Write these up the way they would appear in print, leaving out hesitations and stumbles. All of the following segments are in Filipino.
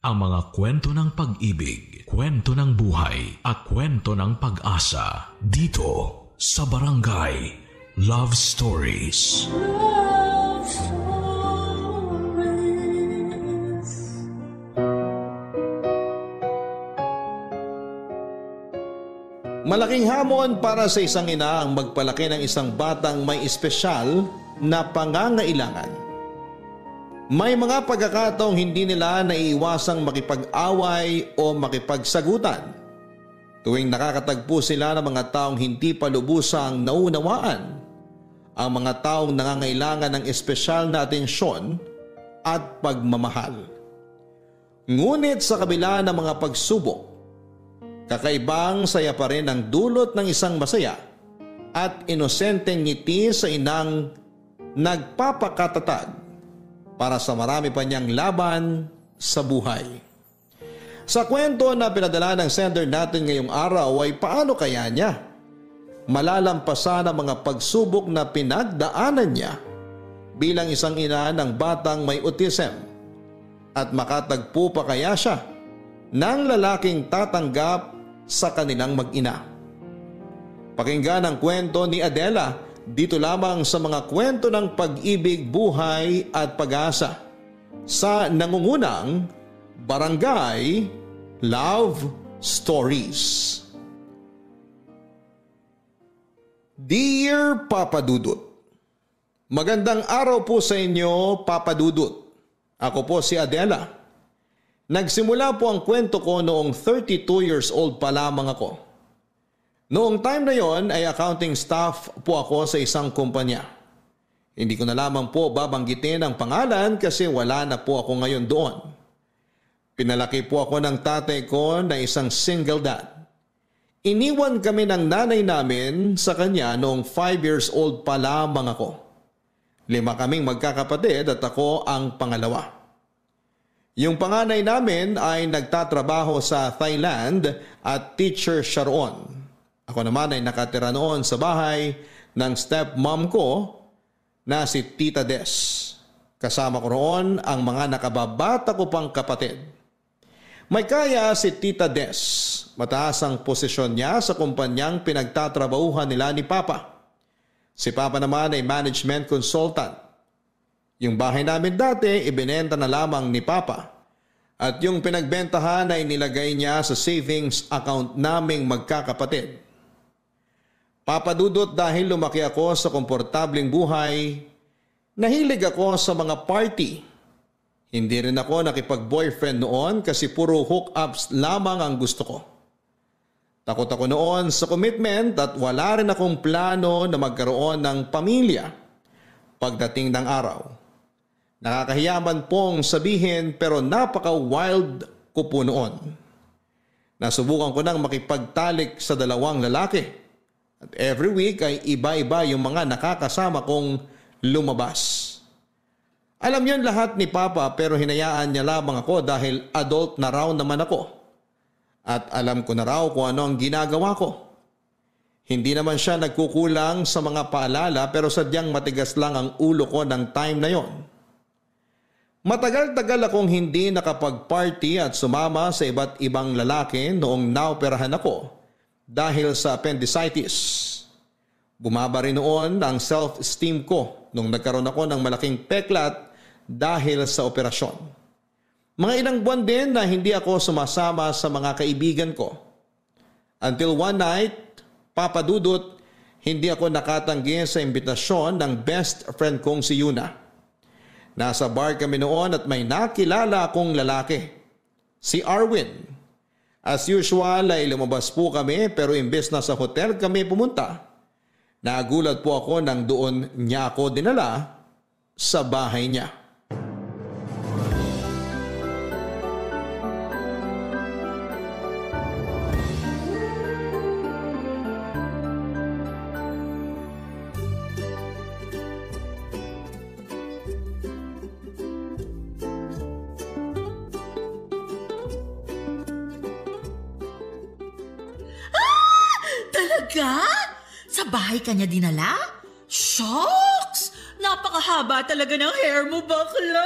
ang mga kwento ng pag-ibig, kwento ng buhay at kwento ng pag-asa dito sa Barangay Love Stories. Love Stories. Malaking hamon para sa isang ina ang magpalaki ng isang batang may espesyal na pangangailangan. May mga pagkakataong hindi nila naiiwasang makipag-away o makipagsagutan tuwing nakakatagpo sila ng mga taong hindi pa lubusang naunawaan ang mga taong nangangailangan ng espesyal na atensyon at pagmamahal. Ngunit sa kabila ng mga pagsubok, kakaibang saya pa rin ang dulot ng isang masaya at inosenteng ngiti sa inang nagpapakatatag para sa marami pa niyang laban sa buhay. Sa kwento na pinadala ng sender natin ngayong araw ay paano kaya niya malalampasan ang mga pagsubok na pinagdaanan niya bilang isang ina ng batang may autism at makatagpo pa kaya siya ng lalaking tatanggap sa kanilang mag-ina. Pakinggan ang kwento ni Adela dito lamang sa mga kwento ng pag-ibig, buhay at pag-asa sa nangungunang Barangay Love Stories. Dear Papa Dudut, magandang araw po sa inyo, Papa Dudut. Ako po si Adela. Nagsimula po ang kwento ko noong 32 years old pa lamang ako. Noong time na yon ay accounting staff po ako sa isang kumpanya. Hindi ko na lamang po babanggitin ang pangalan kasi wala na po ako ngayon doon. Pinalaki po ako ng tatay ko na isang single dad. Iniwan kami ng nanay namin sa kanya noong 5 years old pa lamang ako. 5 kaming magkakapatid at ako ang pangalawa. Yung panganay namin ay nagtatrabaho sa Thailand at teacher siya roon. Ako naman ay nakatira noon sa bahay ng stepmom ko na si Tita Des. Kasama ko roon ang mga nakababata ko pang kapatid. May kaya si Tita Des. Mataas ang posisyon niya sa kumpanyang pinagtatrabahuhan nila ni Papa. Si Papa naman ay management consultant. Yung bahay namin dati ibinenta na lamang ni Papa. At yung pinagbentahan ay nilagay niya sa savings account naming magkakapatid. Papa Dudut, dahil lumaki ako sa komportableng buhay, nahilig ako sa mga party. Hindi rin ako nakipag-boyfriend noon kasi puro hookups lamang ang gusto ko. Takot ako noon sa commitment at wala rin akong plano na magkaroon ng pamilya pagdating ng araw. Nakakahiyaman pong sabihin pero napaka-wild ko po noon. Nasubukan ko nang makipagtalik sa 2 lalaki. At every week ay iba-iba yung mga nakakasama kong lumabas. Alam yon lahat ni Papa pero hinayaan niya lamang ako dahil adult na raw naman ako. At alam ko na raw kung ano ang ginagawa ko. Hindi naman siya nagkukulang sa mga paalala pero sadyang matigas lang ang ulo ko ng time na yon. Matagal-tagal akong hindi nakapag-party at sumama sa iba't ibang lalaki noong naoperahan ako dahil sa appendicitis. Bumaba rin noon ang self-esteem ko nung nagkaroon ako ng malaking peklat dahil sa operasyon. Mga ilang buwan din na hindi ako sumasama sa mga kaibigan ko. Until one night, Papa Dudut, hindi ako nakatanggi sa imbitasyon ng best friend kong si Yuna. Nasa bar kami noon at may nakilala akong lalaki, si Arwin. As usual ay lumabas po kami pero imbes na sa hotel kami pumunta, nagulat po ako nang doon niya ako dinala sa bahay niya. Talaga? Sa bahay ka niya dinala? Shucks! Napakahaba talaga ng hair mo, bakla!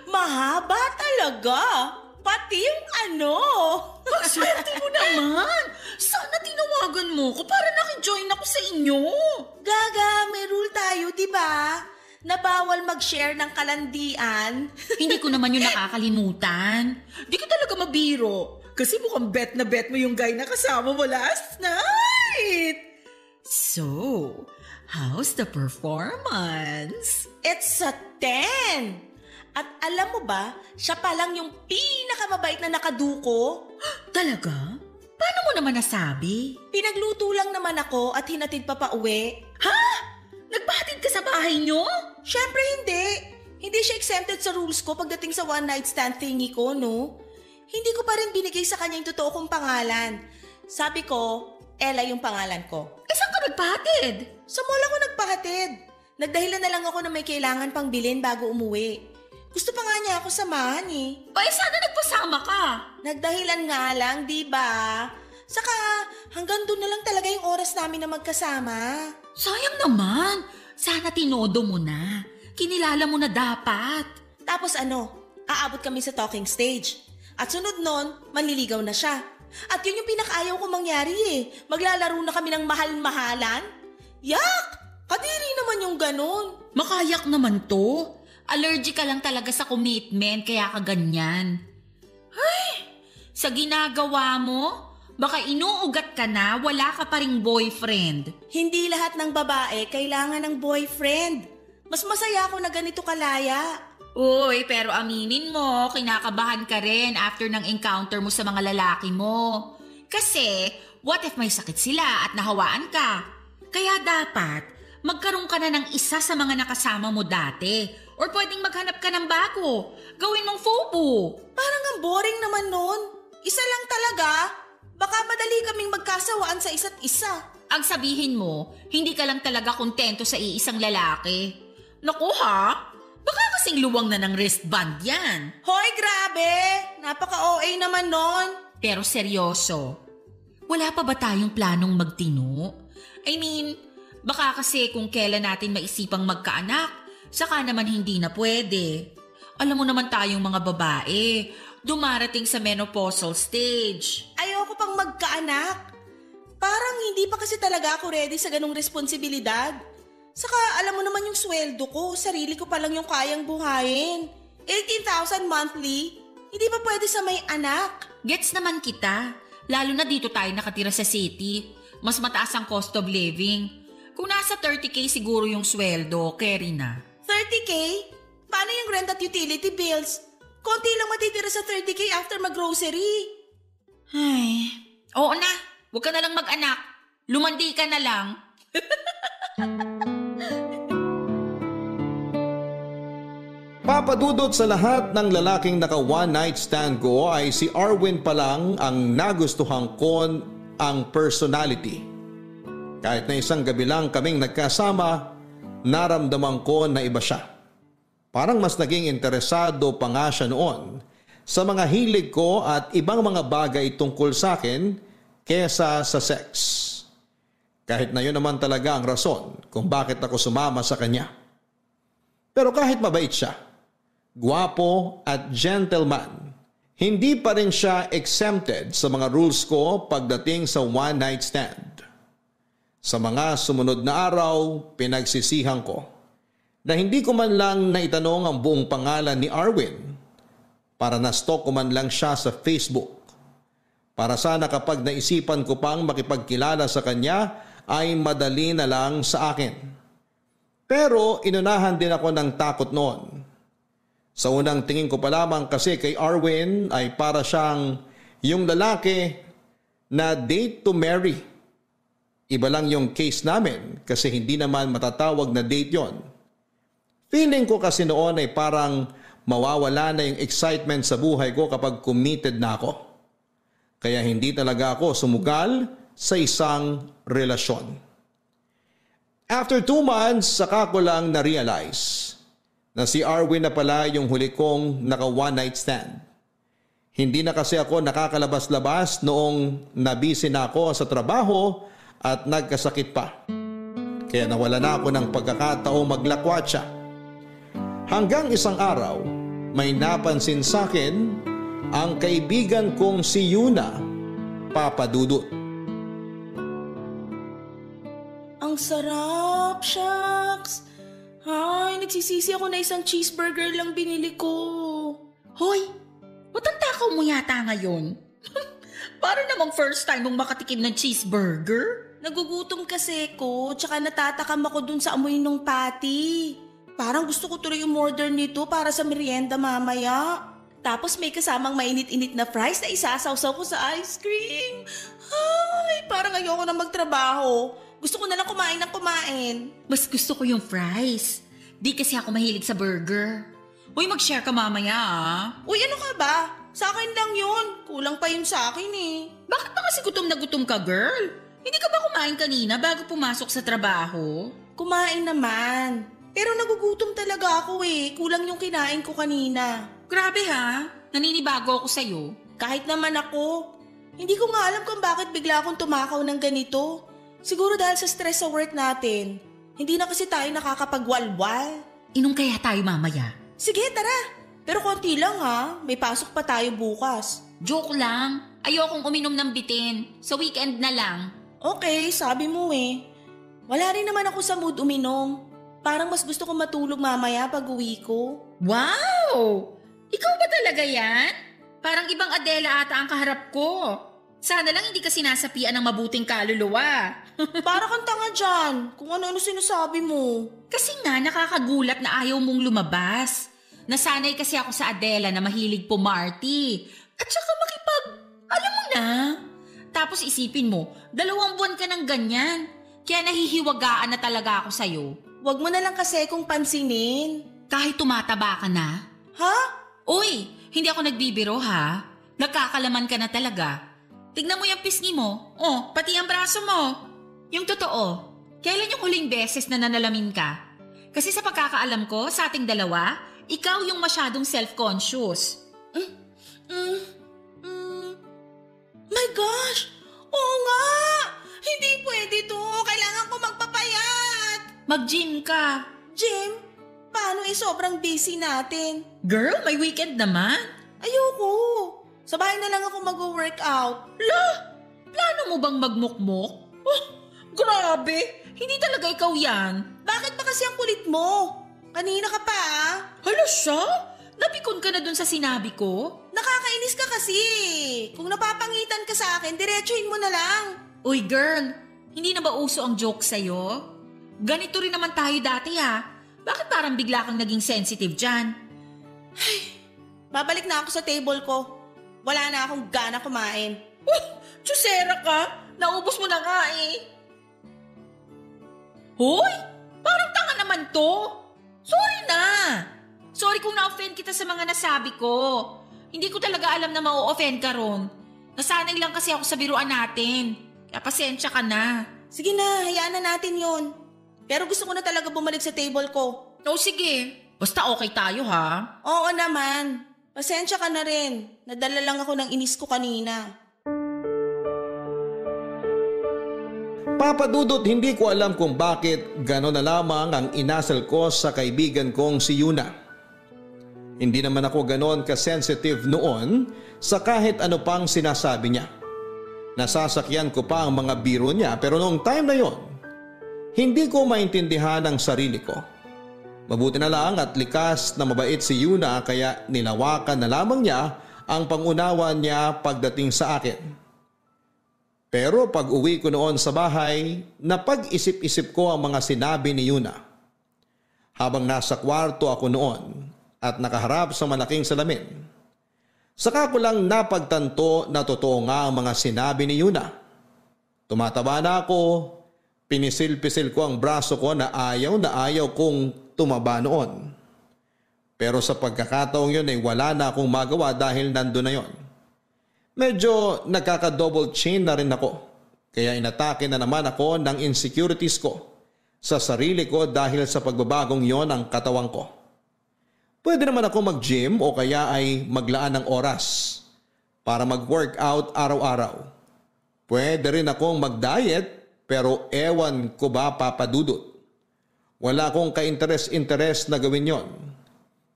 Mahaba talaga. Talaga? Pati yung ano? Swerte mo naman. Sana tinawagan mo ko para nakijoin ako sa inyo. Gaga, may rule tayo, diba? Na bawal mag-share ng kalandian. Hindi ko naman yung nakakalimutan. Di ka talaga mabiro. Kasi mukhang bet na bet mo yung guy na kasama mo last night. So, how's the performance? It's a 10! At alam mo ba, siya pa lang yung pinakamabait na nakaduko. Talaga? Paano mo naman nasabi? Pinagluto lang naman ako at hinatid pa pauwi. Ha? Nagpahatid ka sa bahay nyo? Syempre hindi. Hindi siya exempted sa rules ko pagdating sa one night stand thingy ko, no? Hindi ko pa rin binigay sa kanya yung totoo kong pangalan. Sabi ko, Ella yung pangalan ko. Saan ka nagpahatid? Sa mall ako nagpahatid. Nagdahilan na lang ako na may kailangan pang bilhin bago umuwi. Gusto pa nga niya ako samahan eh. Sana nagpasama ka. Nagdahilan nga lang, di ba? Saka hanggang doon na lang talaga yung oras namin na magkasama. Sayang naman. Sana tinodo mo na. Kinilala mo na dapat. Tapos aabot kami sa talking stage. At sunod nun, manliligaw na siya. At yun yung pinakaayaw ko mangyari eh. Maglalaro na kami ng mahal-mahalan. Yak! Kadiri naman yung ganun. Makayak naman to. Allergic ka lang talaga sa commitment kaya ka ganyan. Ay, sa ginagawa mo, baka inuugat ka na, wala ka pa ring boyfriend. Hindi lahat ng babae kailangan ng boyfriend. Mas masaya ako na ganito kalaya. Uy, pero aminin mo, kinakabahan ka rin after ng encounter mo sa mga lalaki mo. Kasi, what if may sakit sila at nahawaan ka? Kaya dapat, magkaroon ka na ng isa sa mga nakasama mo dati. Or pwedeng maghanap ka ng bago. Gawin mong FOBO. Parang ang boring naman nun. Isa lang talaga. Baka madali kaming magkasawaan sa isa't isa. Ang sabihin mo, hindi ka lang talaga kontento sa iisang lalaki. Naku ha? Baka kasing luwang na ng wristband yan. Hoy, grabe! Napaka-OA naman nun. Pero seryoso, wala pa ba tayong planong magtino? I mean, baka kasi kung kailan natin maisipang magkaanak, saka naman hindi na pwede. Alam mo naman tayong mga babae, dumarating sa menopausal stage. Ayoko pang magkaanak. Parang hindi pa kasi talaga ako ready sa ganung responsibilidad. Saka alam mo naman yung sweldo ko, sarili ko pa lang yung kayang buhayin. 18,000 monthly, hindi pa pwede sa may anak. Gets naman kita, lalo na dito tayo nakatira sa city. Mas mataas ang cost of living. Kung nasa 30K siguro yung sweldo, carry na. 30K? Paano yung rent at utility bills? Konti lang matitira sa 30K after mag-grocery. Ay, oo na. Huwag ka na lang mag-anak. Lumandi ka na lang. Papadudot sa lahat ng lalaking naka one night stand ko ay si Arwin pa lang ang nagustuhan ko ang personality. Kahit na isang gabi lang kaming nagkasama, naramdaman ko na iba siya. Parang mas naging interesado pa nga siya noon sa mga hilig ko at ibang mga bagay tungkol sa akin kesa sa sex. Kahit na yun naman talaga ang rason kung bakit ako sumama sa kanya. Pero kahit mabait siya, gwapo at gentleman, hindi pa rin siya exempted sa mga rules ko pagdating sa one night stand. Sa mga sumunod na araw, pinagsisihan ko na hindi ko man lang naitanong ang buong pangalan ni Arwin para na-stalk ko man lang siya sa Facebook. Para sana kapag naisipan ko pang makipagkilala sa kanya ay madali na lang sa akin. Pero inunahan din ako ng takot noon. Sa unang tingin ko pa lamang kasi kay Arwin ay para siyang yung lalaki na date to marry. Iba lang yung case namin kasi hindi naman matatawag na date yon. Feeling ko kasi noon ay parang mawawala na yung excitement sa buhay ko kapag committed na ako. Kaya hindi talaga ako sumugal sa isang relasyon. After 2 months, saka ko lang na-realize na si Arwin na pala yung huli kong naka one night stand. Hindi na kasi ako nakakalabas-labas noong nabisi na ako sa trabaho at nagkasakit pa. Kaya nawala na ako ng pagkakataong maglakwat siya. Hanggang isang araw, may napansin sa akin ang kaibigan kong si Yuna, Papa Dudut. Ang sarap, shucks. Ay, nagsisisi ako na isang cheeseburger lang binili ko. Hoy, ba't ang takaw mo yata ngayon? Para namang first time mong makatikim ng cheeseburger. Nagugutom kasi ko, tsaka natatakam ako dun sa amoy ng patty. Parang gusto ko tuloy umorder nito para sa merienda mamaya. Tapos may kasamang mainit-init na fries na isasawsaw ko sa ice cream. Ay, parang ayoko na magtrabaho. Gusto ko na lang kumain ng kumain. Mas gusto ko yung fries. Di kasi ako mahilig sa burger. Uy, mag-share ka mamaya ah. Uy, ano ka ba? Sa akin lang yun. Kulang pa yun sa akin eh. Bakit ba kasi gutom na gutom ka, girl? Hindi ka ba kumain kanina bago pumasok sa trabaho? Kumain naman. Pero nagugutom talaga ako eh. Kulang yung kinain ko kanina. Grabe ha, naninibago ako sa'yo. Kahit naman ako. Hindi ko nga alam kung bakit bigla akong tumakaw ng ganito. Siguro dahil sa stress sa work natin. Hindi na kasi tayo nakakapagwalwal. Inom kaya tayo mamaya? Sige, tara. Pero konti lang ha. May pasok pa tayo bukas. Joke lang. Ayokong uminom ng bitin. Sa weekend na lang. Okay, sabi mo eh. Wala rin naman ako sa mood uminom. Parang mas gusto ko matulog mamaya pag uwi ko. Wow! Ikaw ba talaga yan? Parang ibang Adela ata ang kaharap ko. Sana lang hindi ka sinasapian ng mabuting kaluluwa. Para kang tanga dyan, kung ano-ano sinasabi mo. Kasi nga nakakagulat na ayaw mong lumabas. Nasanay kasi ako sa Adela na mahilig pumarty. At saka alam mo na. Tapos isipin mo, 2 buwan ka ng ganyan. Kaya nahihiwagaan na talaga ako sa'yo. Huwag mo na lang kasi kung pansinin. Kahit tumataba ka na. Ha? Uy, hindi ako nagbibiro ha. Nagkakalaman ka na talaga. Tignan mo yung pisngi mo. Oh, pati ang braso mo. Yung totoo, kailan yung huling beses na nanalamin ka? Kasi sa pagkakaalam ko, sa ating dalawa, ikaw yung masyadong self-conscious. My gosh! Oo nga! Hindi pwede to. Kailangan ko magpapayat. Mag-gym ka. Jim, paano sobrang busy natin? Girl, may weekend naman. Ayoko. Sa bahay na lang ako mag-workout. Plano mo bang magmukmok? Oh, grabe! Hindi talaga ikaw yan. Bakit ba kasi ang kulit mo? Kanina ka pa ah. Hala siya? Napikon ka na dun sa sinabi ko? Nakakainis ka kasi. Kung napapangitan ka sa akin, diretsuhin mo na lang. Uy girl, hindi na ba uso ang joke sa'yo? Ganito rin naman tayo dati ha. Bakit parang bigla kang naging sensitive dyan? Babalik na ako sa table ko. Wala na akong gana kumain. Tsusera ka? Naubos mo na nga eh. Hoy! Parang tanga naman to. Sorry na. Sorry kung na-offend kita sa mga nasabi ko. Hindi ko talaga alam na ma-offend ka ron. Nasanay lang kasi ako sa biruan natin. Kaya pasensya ka na. Sige na, hayaan na natin yon. Pero gusto ko na talaga bumalik sa table ko. O sige. Basta okay tayo ha. Oo naman. Pasensya ka na rin. Nadala lang ako ng inis ko kanina. Papa Dudut, hindi ko alam kung bakit gano'n na lamang ang inasal ko sa kaibigan kong si Yuna. Hindi naman ako gano'n ka-sensitive noon sa kahit ano pang sinasabi niya. Nasasakyan ko pa ang mga biro niya pero noong time na yon, hindi ko maintindihan ang sarili ko. Mabuti na lang at likas na mabait si Yuna kaya nilawakan na lamang niya ang pangunawa niya pagdating sa akin. Pero pag uwi ko noon sa bahay, napag-isip-isip ko ang mga sinabi ni Yuna. Habang nasa kwarto ako noon at nakaharap sa malaking salamin, saka ko lang napagtanto na totoo nga ang mga sinabi ni Yuna. Tumataba na ako, pinisil-pisil ko ang braso ko na ayaw kong tumaba noon. Pero sa pagkakataong yun ay wala na akong magawa dahil nandun na yon. Medyo nagkaka-double chin na rin ako. Kaya inatake na naman ako ng insecurities ko sa sarili ko dahil sa pagbabagong yon ang katawan ko. Pwede naman ako mag-gym o kaya ay maglaan ng oras para mag-workout araw-araw. Pwede rin akong mag-diet pero ewan ko ba, Papa Dudut. Wala akong ka-interes-interes na gawin yon.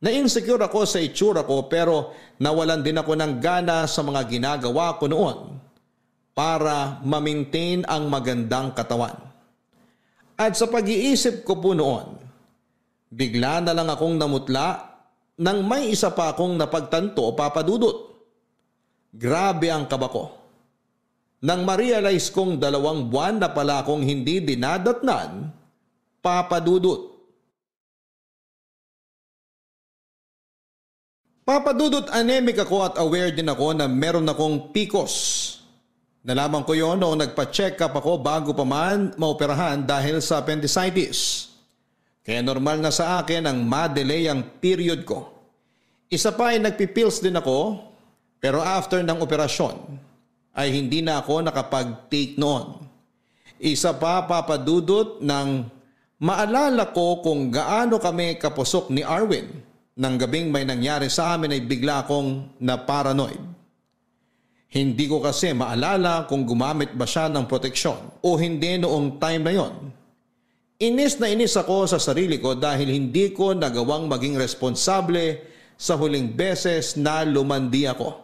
Na-insecure ako sa itsura ko pero nawalan din ako ng gana sa mga ginagawa ko noon para ma-maintain ang magandang katawan. At sa pag-iisip ko po noon, bigla na lang akong namutla nang may isa pa akong napagtanto, Papa Dudut. Grabe ang kaba ko. Nang ma-realize kong 2 buwan na pala akong hindi dinadatnan, Papa Dudut. Papa Dudut, anemic ako at aware din ako na meron akong PCOS. Nalaman ko yon noong nagpa-check up ako bago pa man maoperahan dahil sa appendicitis. Kaya normal na sa akin ang ma-delay ang period ko. Isa pa ay nagpipills din ako, pero after ng operasyon ay hindi na ako nakapag-take noon. Isa pa, Papa Dudut, nang maalala ko kung gaano kami kapusok ni Arwin nang gabing may nangyari sa amin ay bigla akong na-paranoid. Hindi ko kasi maalala kung gumamit ba siya ng proteksyon o hindi noong time na yon. Inis na inis ako sa sarili ko dahil hindi ko nagawang maging responsable sa huling beses na lumandi ako.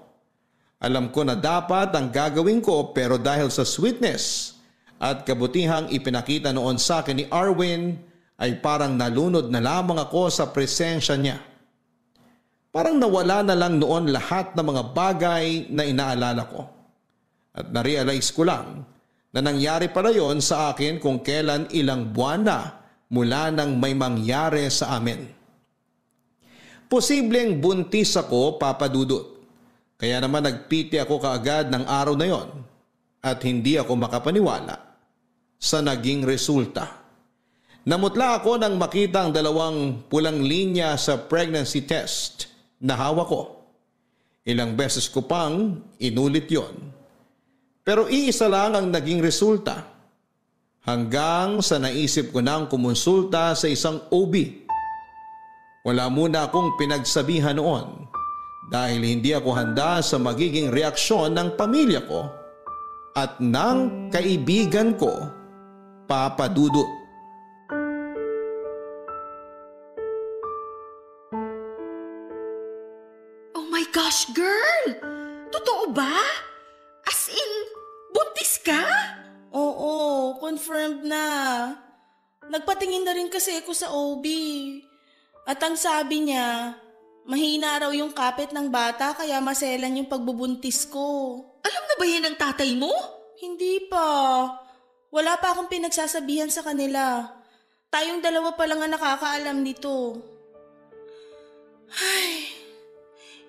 Alam ko na dapat ang gagawin ko pero dahil sa sweetness at kabutihang ipinakita noon sa akin ni Arwin ay parang nalunod na lamang ako sa presensya niya. Parang nawala na lang noon lahat ng mga bagay na inaalala ko. At na-realize ko lang na nangyari pala yon sa akin kung kailan ilang buwan na mula nang may mangyari sa amin. Posibleng buntis ako, Papa Dudut. Kaya naman nagpiti ako kaagad ng araw na yon at hindi ako makapaniwala sa naging resulta. Namutla ako nang makita ang 2 pulang linya sa pregnancy test na hawak ko. Ilang beses ko pang inulit yon. Pero iisa lang ang naging resulta. Hanggang sa naisip ko nang kumonsulta sa isang OB. Wala muna akong pinagsabihan noon dahil hindi ako handa sa magiging reaksyon ng pamilya ko at ng kaibigan ko, Papa Dudut. Gosh, girl! Totoo ba? As in, buntis ka? Oo, confirmed na. Nagpatingin na rin kasi ako sa OB. At ang sabi niya, mahina raw yung kapit ng bata kaya maselan yung pagbubuntis ko. Alam na ba yan ng tatay mo? Hindi pa. Wala pa akong pinagsasabihan sa kanila. Tayong 2 pa lang ang nakakaalam nito. Ay...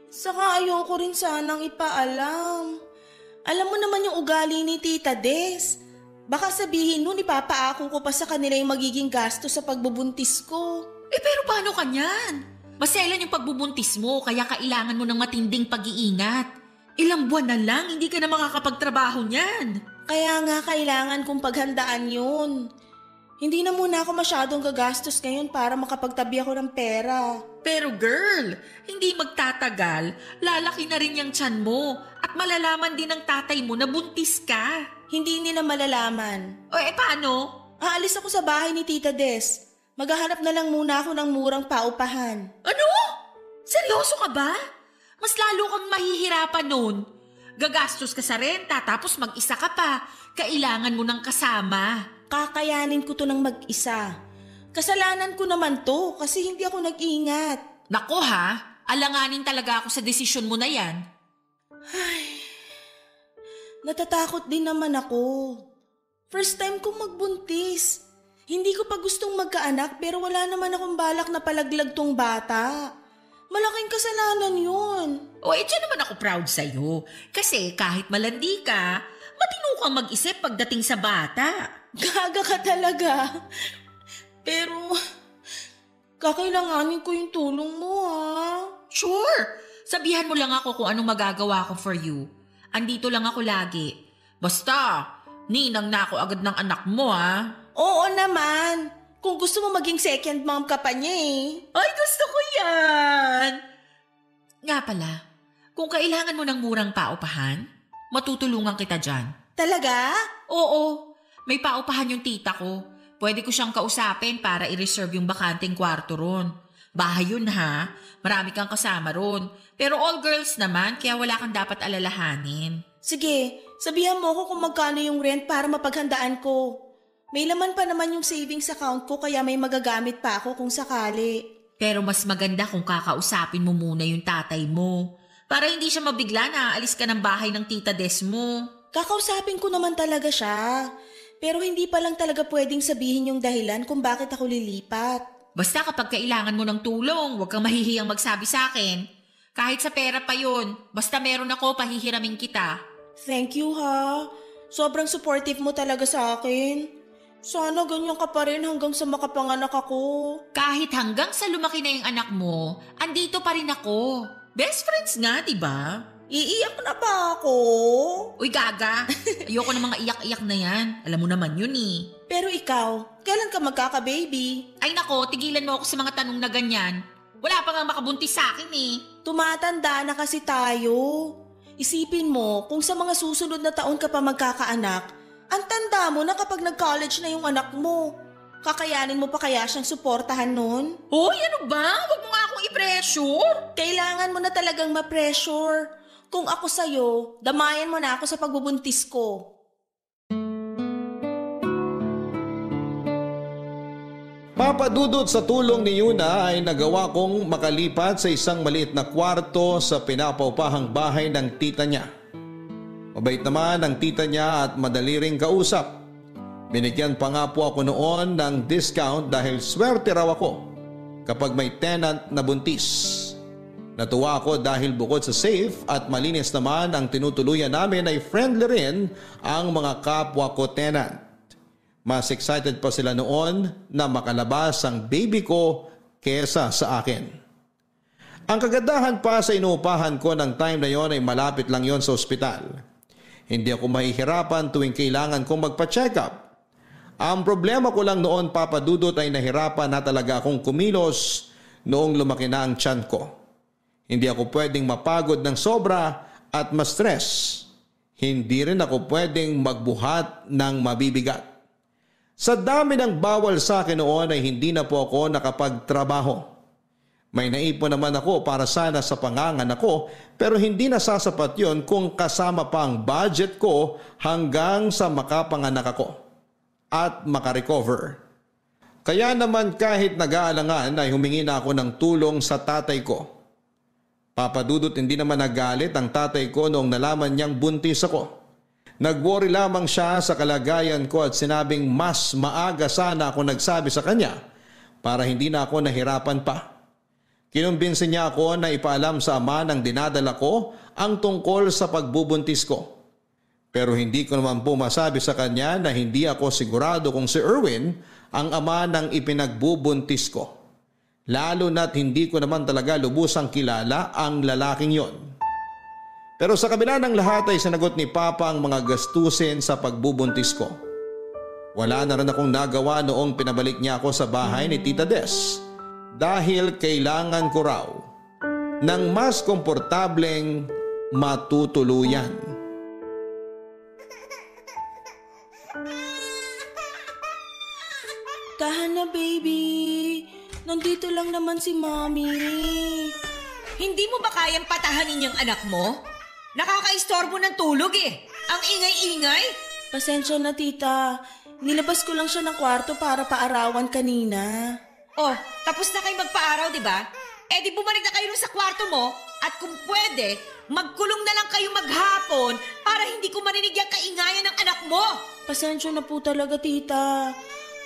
Saka ayoko rin sanang ipaalam. Alam mo naman yung ugali ni Tita Des. Baka sabihin nun ipapaako ko pa sa kanila yung magiging gasto sa pagbubuntis ko. Pero paano kanyan? Maselan yung pagbubuntis mo kaya kailangan mo ng matinding pag-iingat. Ilang buwan na lang hindi ka na makakapagtrabaho niyan. Kaya nga kailangan kong paghandaan yun. Hindi na muna ako masyadong gagastos ngayon para makapagtabi ako ng pera. Pero girl, hindi magtatagal, lalaki na rin yung tiyan mo at malalaman din ng tatay mo na buntis ka. Hindi nila malalaman. Paano? Aalis ako sa bahay ni Tita Des. Maghahanap na lang muna ako ng murang paupahan. Ano? Seryoso ka ba? Mas lalo kang mahihirapan nun. Gagastos ka sa renta tapos mag-isa ka pa. Kailangan mo ng kasama. Kakayanin ko to ng mag-isa. Kasalanan ko naman to kasi hindi ako nag-iingat. Nako ha, alanganin talaga ako sa desisyon mo na yan. Ay, natatakot din naman ako. First time kong magbuntis. Hindi ko pa gustong magkaanak pero wala naman akong balak na palaglag tong bata. Malaking kasalanan yun. Diyan naman ako proud sa'yo. Kasi kahit malandi ka, matino kang mag-isip pagdating sa bata. Gaga ka talaga. Pero, kakailanganin ko yung tulong mo Sure. Sabihan mo lang ako kung anong magagawa ko for you. Andito lang ako lagi. Basta, ninang na ako agad ng anak mo Oo naman. Kung gusto mo maging second mom ka pa niya Ay, gusto ko yan. Nga pala, kung kailangan mo ng murang paupahan, matutulungan kita dyan. Talaga? Oo. May paupahan yung tita ko. Pwede ko siyang kausapin para i-reserve yung bakanting kwarto ron. Bahay yun ha. Marami kang kasama ron. Pero all girls naman, kaya wala kang dapat alalahanin. Sige, sabihan mo ko kung magkano yung rent para mapaghandaan ko. May laman pa naman yung savings account ko kaya may magagamit pa ako kung sakali. Pero mas maganda kung kakausapin mo muna yung tatay mo. Para hindi siya mabigla na aalis ka ng bahay ng tita Des mo. Kakausapin ko naman talaga siya. Pero hindi pa lang talaga pwedeng sabihin yung dahilan kung bakit ako lilipat. Basta kapag kailangan mo ng tulong, huwag kang mahihiyang magsabi sa akin. Kahit sa pera pa yun, basta meron ako, pahihiramin kita. Thank you ha. Sobrang supportive mo talaga sa akin. Sana ganyan ka pa rin hanggang sa makapanganak ako. Kahit hanggang sa lumaki na yung anak mo, andito pa rin ako. Best friends nga, diba? Iiyak na ba ako? Uy, gaga. Ayoko ng mga iyak-iyak na yan. Alam mo naman yun eh. Pero ikaw, kailan ka magkaka-baby? Ay nako, tigilan mo ako sa mga tanong na ganyan. Wala pa nga makabuntis sa akin eh. Tumatanda na kasi tayo. Isipin mo, kung sa mga susunod na taon ka pa magkakaanak, ang tanda mo na kapag nag-college na yung anak mo. Kakayanin mo pa kaya siyang suportahan nun? Hoy, ano ba? Huwag mo nga akong i-pressure. Kailangan mo na talagang ma-pressure. Kung ako sa'yo, damayan mo na ako sa pagbubuntis ko. Papadudot sa tulong ni Yuna ay nagawa kong makalipat sa isang maliit na kwarto sa pinapaupahang bahay ng tita niya. Mabait naman ang tita niya at madali ring kausap. Binigyan pa nga po ako noon ng discount dahil swerte raw ako kapag may tenant na buntis. Natuwa ako dahil bukod sa safe at malinis naman ang tinutuluyan namin ay friendly rin ang mga kapwa ko tenant. Mas excited pa sila noon na makalabas ang baby ko kesa sa akin. Ang kagandahan pa sa inuupahan ko ng time na yon ay malapit lang yon sa ospital. Hindi ako mahihirapan tuwing kailangan kong magpa-check up. Ang problema ko lang noon, Papa Dudut, ay nahirapan na talaga akong kumilos noong lumaki na ang tiyan ko. Hindi ako pwedeng mapagod ng sobra at ma-stress. Hindi rin ako pwedeng magbuhat ng mabibigat. Sa dami ng bawal sa akin noon ay hindi na po ako nakapagtrabaho. May naipon naman ako para sana sa panganganak ko pero hindi na sasapat yon kung kasama pa ang budget ko hanggang sa makapanganak ako at makarecover. Kaya naman kahit nag-aalangan ay humingi na ako ng tulong sa tatay ko. Papadudot, hindi naman nagalit ang tatay ko noong nalaman niyang buntis ako. Nag-worry lamang siya sa kalagayan ko at sinabing mas maaga sana ako nagsabi sa kanya para hindi na ako nahirapan pa. Kinumbinsi niya ako na ipaalam sa ama ng dinadala ko ang tungkol sa pagbubuntis ko. Pero hindi ko naman po masabi sa kanya na hindi ako sigurado kung si Erwin ang ama ng ipinagbubuntis ko. Lalo na't hindi ko naman talaga lubusang kilala ang lalaking yon. Pero sa kabila ng lahat ay sinagot ni Papa ang mga gastusin sa pagbubuntis ko. Wala na rin akong nagawa noong pinabalik niya ako sa bahay ni Tita Des dahil kailangan ko raw ng mas komportableng matutuluyan. Tahan na, baby. Nandito lang naman si Mommy. Hindi mo ba kayang patahanin yung anak mo? Nakakaistorbo ng tulog eh. Ang ingay-ingay. Pasensya na, tita. Nilabas ko lang siya ng kwarto para paarawan kanina. Oh, tapos na kayo magpaaraw, di ba? Eh di bumalik na kayo sa kwarto mo at kung pwede, magkulong na lang kayo maghapon para hindi ko marinig yung kaingayan ng anak mo. Pasensya na po talaga, tita.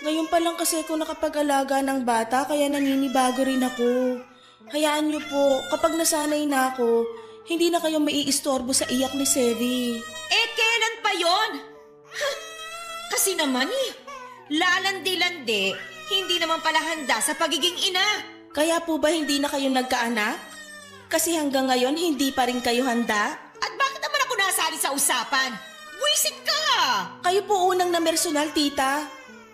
Ngayon pa lang kasi ako nakapag-alaga ng bata kaya naninibago rin ako. Hayaan niyo po, kapag nasanay na ako, hindi na kayo maiistorbo sa iyak ni Sevi. Eh, kailan pa yon? Kasi naman lalandi-landi, hindi naman pala handa sa pagiging ina. Kaya po ba hindi na kayo nagkaanak? Kasi hanggang ngayon hindi pa rin kayo handa? At bakit naman ako nasali sa usapan? Buisit ka! Kayo po unang namersonal, tita.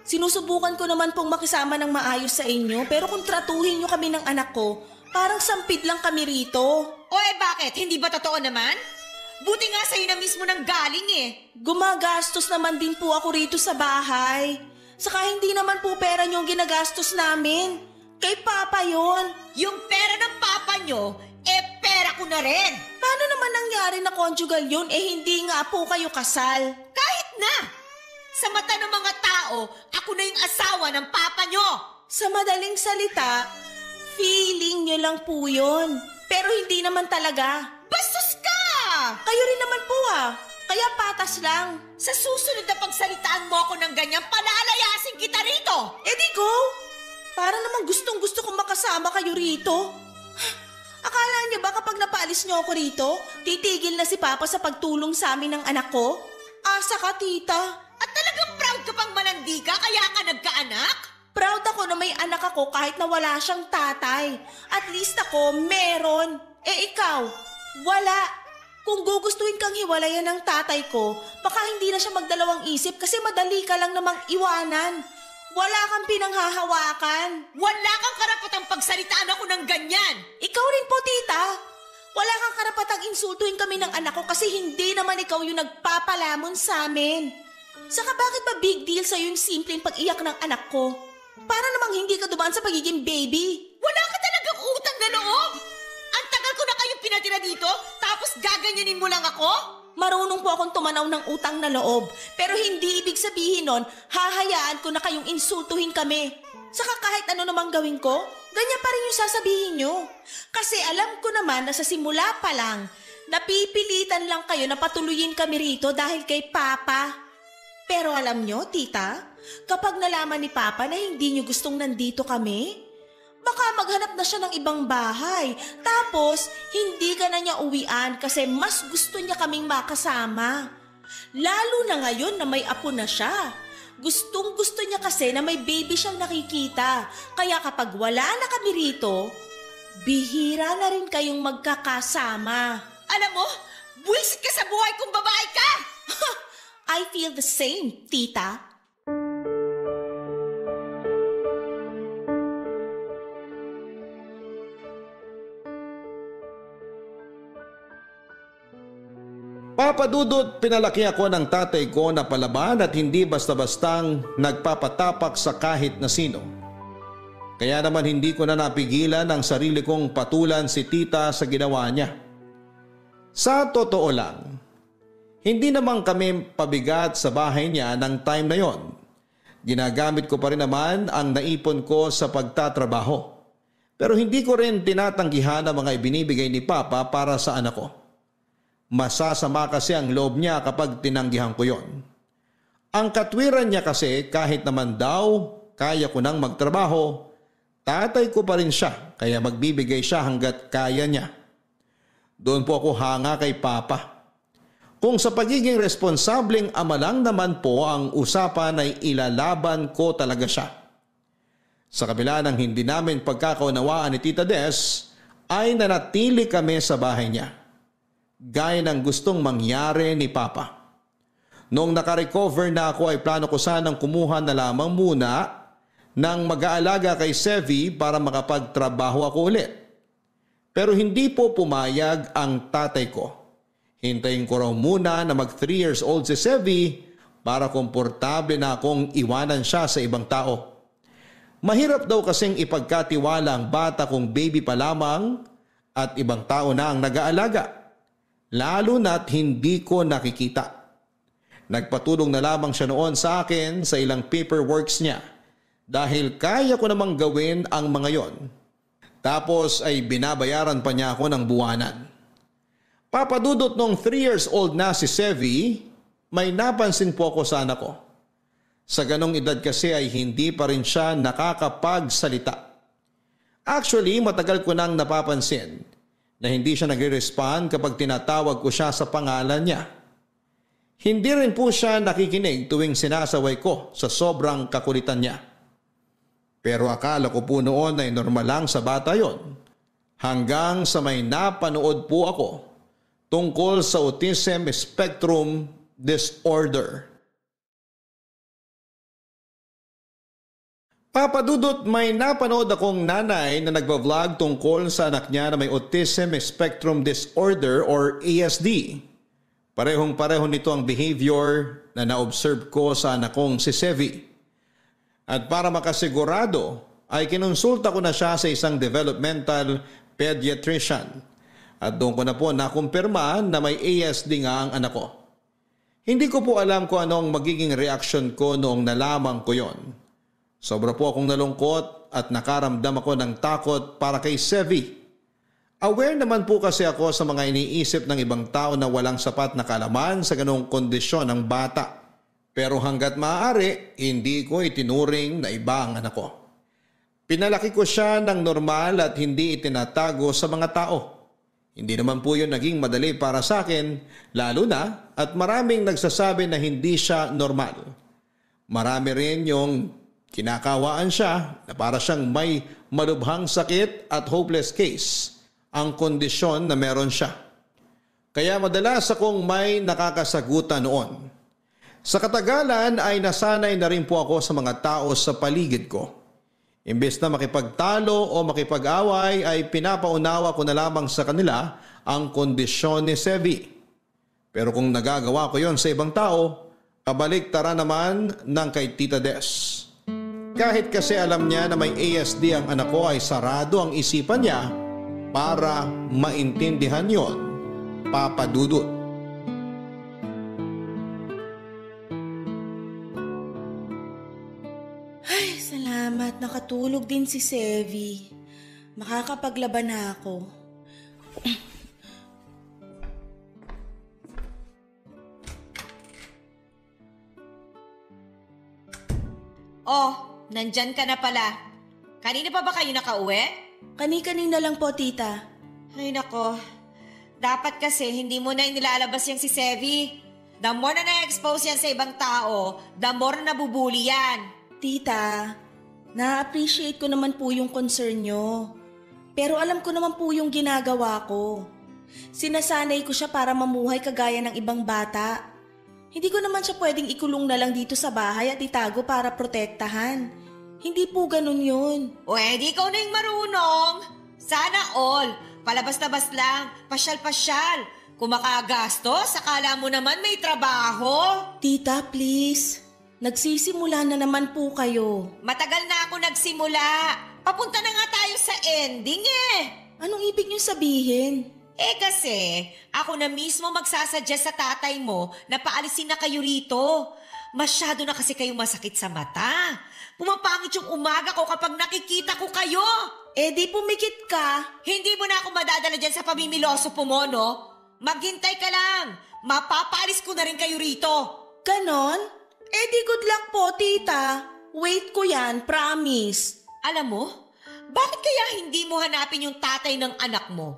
Sinusubukan ko naman pong makisama ng maayos sa inyo pero kung tratuhin nyo kami ng anak ko, parang sampid lang kami rito. O bakit? Hindi ba totoo naman? Buti nga sa'yo na mismo nang galing eh. Gumagastos naman din po ako rito sa bahay. Saka hindi naman po pera nyo ang ginagastos namin. Kay Papa yon. Yung pera ng papa nyo, pera ko na rin. Paano naman nangyari na conjugal yun hindi nga po kayo kasal? Kahit na. Sa mata ng mga tao, ako na yung asawa ng papa nyo. Sa madaling salita, feeling nyo lang po yun. Pero hindi naman talaga. Bastos ka! Kayo rin naman po Kaya patas lang. Sa susunod na pagsalitaan mo ako ng ganyan, palalayasin kita rito. Di go! Para naman gustong-gusto kong makasama kayo rito. Akala niyo ba kapag napaalis niyo ako rito, titigil na si Papa sa pagtulong sa amin ng anak ko? Asa ka, tita. At talagang proud ka pang manandika kaya ka nagkaanak? Proud ako na may anak ako kahit na wala siyang tatay. At least ako, meron. Ikaw, wala. Kung gugustuhin kang hiwalayan ng tatay ko, baka hindi na siya magdalawang isip kasi madali ka lang namang iwanan. Wala kang pinanghahawakan. Wala kang karapatang pagsalitaan ako ng ganyan. Ikaw rin po, tita. Wala kang karapatang insultuhin kami ng anak ko kasi hindi naman ikaw yung nagpapalamon sa amin. Saka bakit ba big deal sa'yo yung simpleng pag-iyak ng anak ko? Para namang hindi ka dumaan sa pagiging baby. Wala ka talagang utang na loob. Ang tagal ko na kayong pinatira dito, tapos gaganyanin mo lang ako? Marunong po akong tumanaw ng utang na loob. Pero hindi ibig sabihin nun, hahayaan ko na kayong insultuhin kami. Saka kahit ano namang gawin ko, ganyan pa rin yung sasabihin nyo. Kasi alam ko naman na sa simula pa lang, napipilitan lang kayo na patuloyin kami rito dahil kay Papa. Pero alam nyo, tita, kapag nalaman ni Papa na hindi nyo gustong nandito kami, baka maghanap na siya ng ibang bahay. Tapos, hindi ka na niya uwian kasi mas gusto niya kaming makasama. Lalo na ngayon na may apo na siya. Gustong gusto niya kasi na may baby siyang nakikita. Kaya kapag wala na kami rito, bihira na rin kayong magkakasama. Alam mo, buwisit ka sa buhay kung babae ka! I feel the same, tita. Papa Dudut, pinalaki ako ng tatay ko na palaban at hindi basta-bastang nagpapatapak sa kahit na sino. Kaya naman hindi ko na napigilan ang sarili kong patulan si tita sa ginawa niya. Sa totoo lang, hindi naman kami pabigat sa bahay niya ng time na yon. Ginagamit ko pa rin naman ang naipon ko sa pagtatrabaho. Pero hindi ko rin tinatanggihan ang mga ibinibigay ni Papa para sa anak ko. Masasama kasi ang loob niya kapag tinanggihan ko yon. Ang katwiran niya kasi kahit naman daw kaya ko nang magtrabaho, tatay ko pa rin siya kaya magbibigay siya hanggat kaya niya. Doon po ako hanga kay Papa. Kung sa pagiging responsableng ama lang naman po ang usapan ay ilalaban ko talaga siya. Sa kabila ng hindi namin pagkakaunawaan ni Tita Des, ay nanatili kami sa bahay niya. Gaya ng gustong mangyari ni Papa. Noong nakarecover na ako ay plano ko sanang kumuha na lamang muna ng mag-aalaga kay Sevi para makapagtrabaho ako ulit. Pero hindi po pumayag ang tatay ko. Hintayin ko raw muna na mag 3 years old si Sevi para komportable na akong iwanan siya sa ibang tao. Mahirap daw kasing ipagkatiwala ang bata kung baby pa lamang at ibang tao na ang nag-aalaga. Lalo na't hindi ko nakikita. Nagpatulong na lamang siya noon sa akin sa ilang paperworks niya dahil kaya ko namang gawin ang mga yon. Tapos ay binabayaran pa niya ako ng buwanan. Papadudot nung 3 years old na si Sevi, may napansin po ako sa anak ko. Sa ganong edad kasi ay hindi pa rin siya nakakapagsalita. Actually, matagal ko nang napapansin na hindi siya nagre-respond kapag tinatawag ko siya sa pangalan niya. Hindi rin po siya nakikinig tuwing sinasaway ko sa sobrang kakulitan niya. Pero akala ko po noon ay normal lang sa bata yon. Hanggang sa may napanood po ako tungkol sa autism spectrum disorder. Papadudot, may napanood akong nanay na nagba-vlog tungkol sa anak niya na may autism spectrum disorder or ASD. Parehong-pareho nito ang behavior na na-observe ko sa anak kong si Sevi. At para makasigurado ay kinonsulta ko na siya sa isang developmental pediatrician at doon ko na po nakumpirma na may ASD nga ang anak ko. Hindi ko po alam kung ano ang magiging reaction ko noong nalaman ko yon. Sobra po akong nalungkot at nakaramdam ako ng takot para kay Sevi. Aware naman po kasi ako sa mga iniisip ng ibang tao na walang sapat na kaalaman sa ganong kondisyon ng bata. Pero hanggat maaari, hindi ko itinuring na iba ang anak ko. Pinalaki ko siya ng normal at hindi itinatago sa mga tao. Hindi naman po yun naging madali para sa akin, lalo na at maraming nagsasabi na hindi siya normal. Marami rin yung kinakawaan siya na para siyang may malubhang sakit at hopeless case ang kondisyon na meron siya. Kaya madalas akong may nakakasagutan noon. Sa katagalan ay nasanay na rin po ako sa mga tao sa paligid ko. Imbes na makipagtalo o makipag-away ay pinapaunawa ko na lamang sa kanila ang kondisyon ni Sevi. Pero kung nagagawa ko yon sa ibang tao, kabaligtaran naman ng kay Tita Des. Kahit kasi alam niya na may ASD ang anak ko ay sarado ang isipan niya para maintindihan yon, Papa Dudut. Ay, salamat. Nakatulog din si Sevi. Makakapaglaban na ako. Oh, nandyan ka na pala. Kanina pa ba kayo nakauwi? Kani-kanina lang po, tita. Ay nako, dapat kasi hindi mo na inilalabas yan si Sevi. The more na na-expose yan sa ibang tao, the more na nabubuli yan. Tita, na-appreciate ko naman po yung concern nyo. Pero alam ko naman po yung ginagawa ko. Sinasanay ko siya para mamuhay kagaya ng ibang bata. Hindi ko naman siya pwedeng ikulong na lang dito sa bahay at itago para protektahan. Hindi po ganun yun. O edi ikaw na yung marunong. Sana all. Palabas-labas lang. Pasyal-pasyal. Kung makagastos, akala mo naman may trabaho. Tita, please. Nagsisimula na naman po kayo. Matagal na ako nagsimula. Papunta na nga tayo sa ending eh. Anong ibig niyo sabihin? Eh kasi, ako na mismo magsasadya sa tatay mo na paalisin na kayo rito. Masyado na kasi kayong masakit sa mata. Pumapangit yung umaga ko kapag nakikita ko kayo. Eh di pumikit ka. Hindi mo na ako madadala dyan sa pamimiloso po mo, no? Maghintay ka lang. Mapapaalis ko na rin kayo rito. Ganon? Eh di good luck po, tita. Wait ko yan, promise. Alam mo, bakit kaya hindi mo hanapin yung tatay ng anak mo?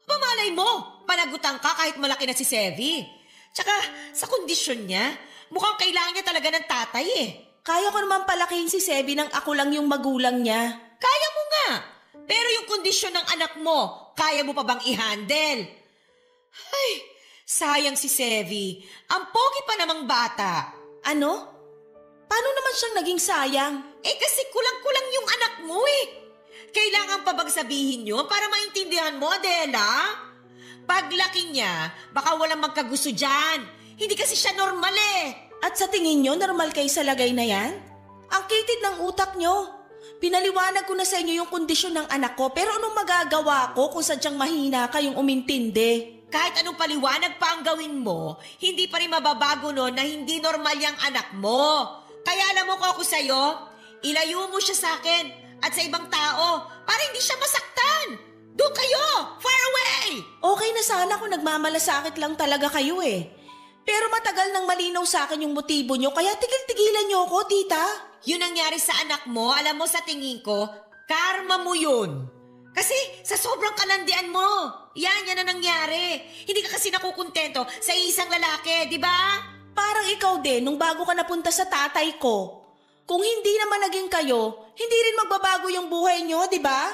Mamalay mo, panagutan ka kahit malaki na si Sevi. Tsaka sa kondisyon niya, mukhang kailangan niya talaga ng tatay eh. Kaya ko naman palakihin si Sevi nang ako lang yung magulang niya. Kaya mo nga. Pero yung kondisyon ng anak mo, kaya mo pa bang i-handle? Ay, sayang si Sevi. Ang pogi pa namang bata. Ano? Paano naman siyang naging sayang? Eh kasi kulang-kulang yung anak mo eh. Kailangan pa bang sabihin yun para maintindihan mo, Adela? Paglaki niya, baka walang magkagusto dyan. Hindi kasi siya normal eh. At sa tingin nyo, normal kayo sa lagay na yan? Ang kitid ng utak nyo. Pinaliwanag ko na sa inyo yung kondisyon ng anak ko, pero anong magagawa ko kung sadyang mahina kayong umintindi? Kahit anong paliwanag pa ang gawin mo, hindi pa rin mababago nun na hindi normal yung anak mo. Kaya alam mo ko ako sa'yo, ilayo mo siya sa akin at sa ibang tao para hindi siya masaktan. Doon kayo! Far away! Okay na sana kung nagmamalasakit lang talaga kayo eh. Pero matagal nang malinaw sa akin yung motibo nyo, kaya tigil-tigilan nyo ako, tita. Yun nangyari sa anak mo, alam mo sa tingin ko, karma mo yun. Kasi sa sobrang kalandian mo, yan na nangyari. Hindi ka kasi nakukontento sa isang lalaki, di ba? Parang ikaw din nung bago ka napunta sa tatay ko. Kung hindi naman naging kayo, hindi rin magbabago yung buhay nyo, di ba?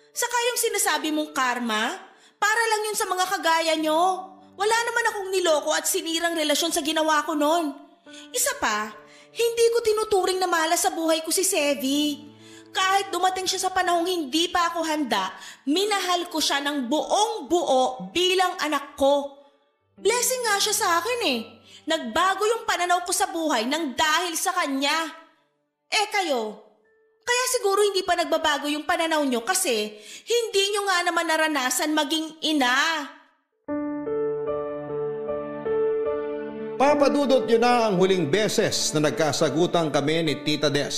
Saka yung sinasabi mong karma, para lang yun sa mga kagaya nyo. Wala naman akong niloko at sinirang relasyon sa ginawa ko noon. Isa pa, hindi ko tinuturing na malas sa buhay ko si Sevi. Kahit dumating siya sa panahong hindi pa ako handa, minahal ko siya ng buong buo bilang anak ko. Blessing nga siya sa akin eh. Nagbago yung pananaw ko sa buhay nang dahil sa kanya. Eh kayo, Kaya siguro hindi pa nagbabago yung pananaw nyo kasi hindi nyo nga naman naranasan maging ina. Papadudot yun na ang huling beses na nagkasagutan kami ni Tita Des.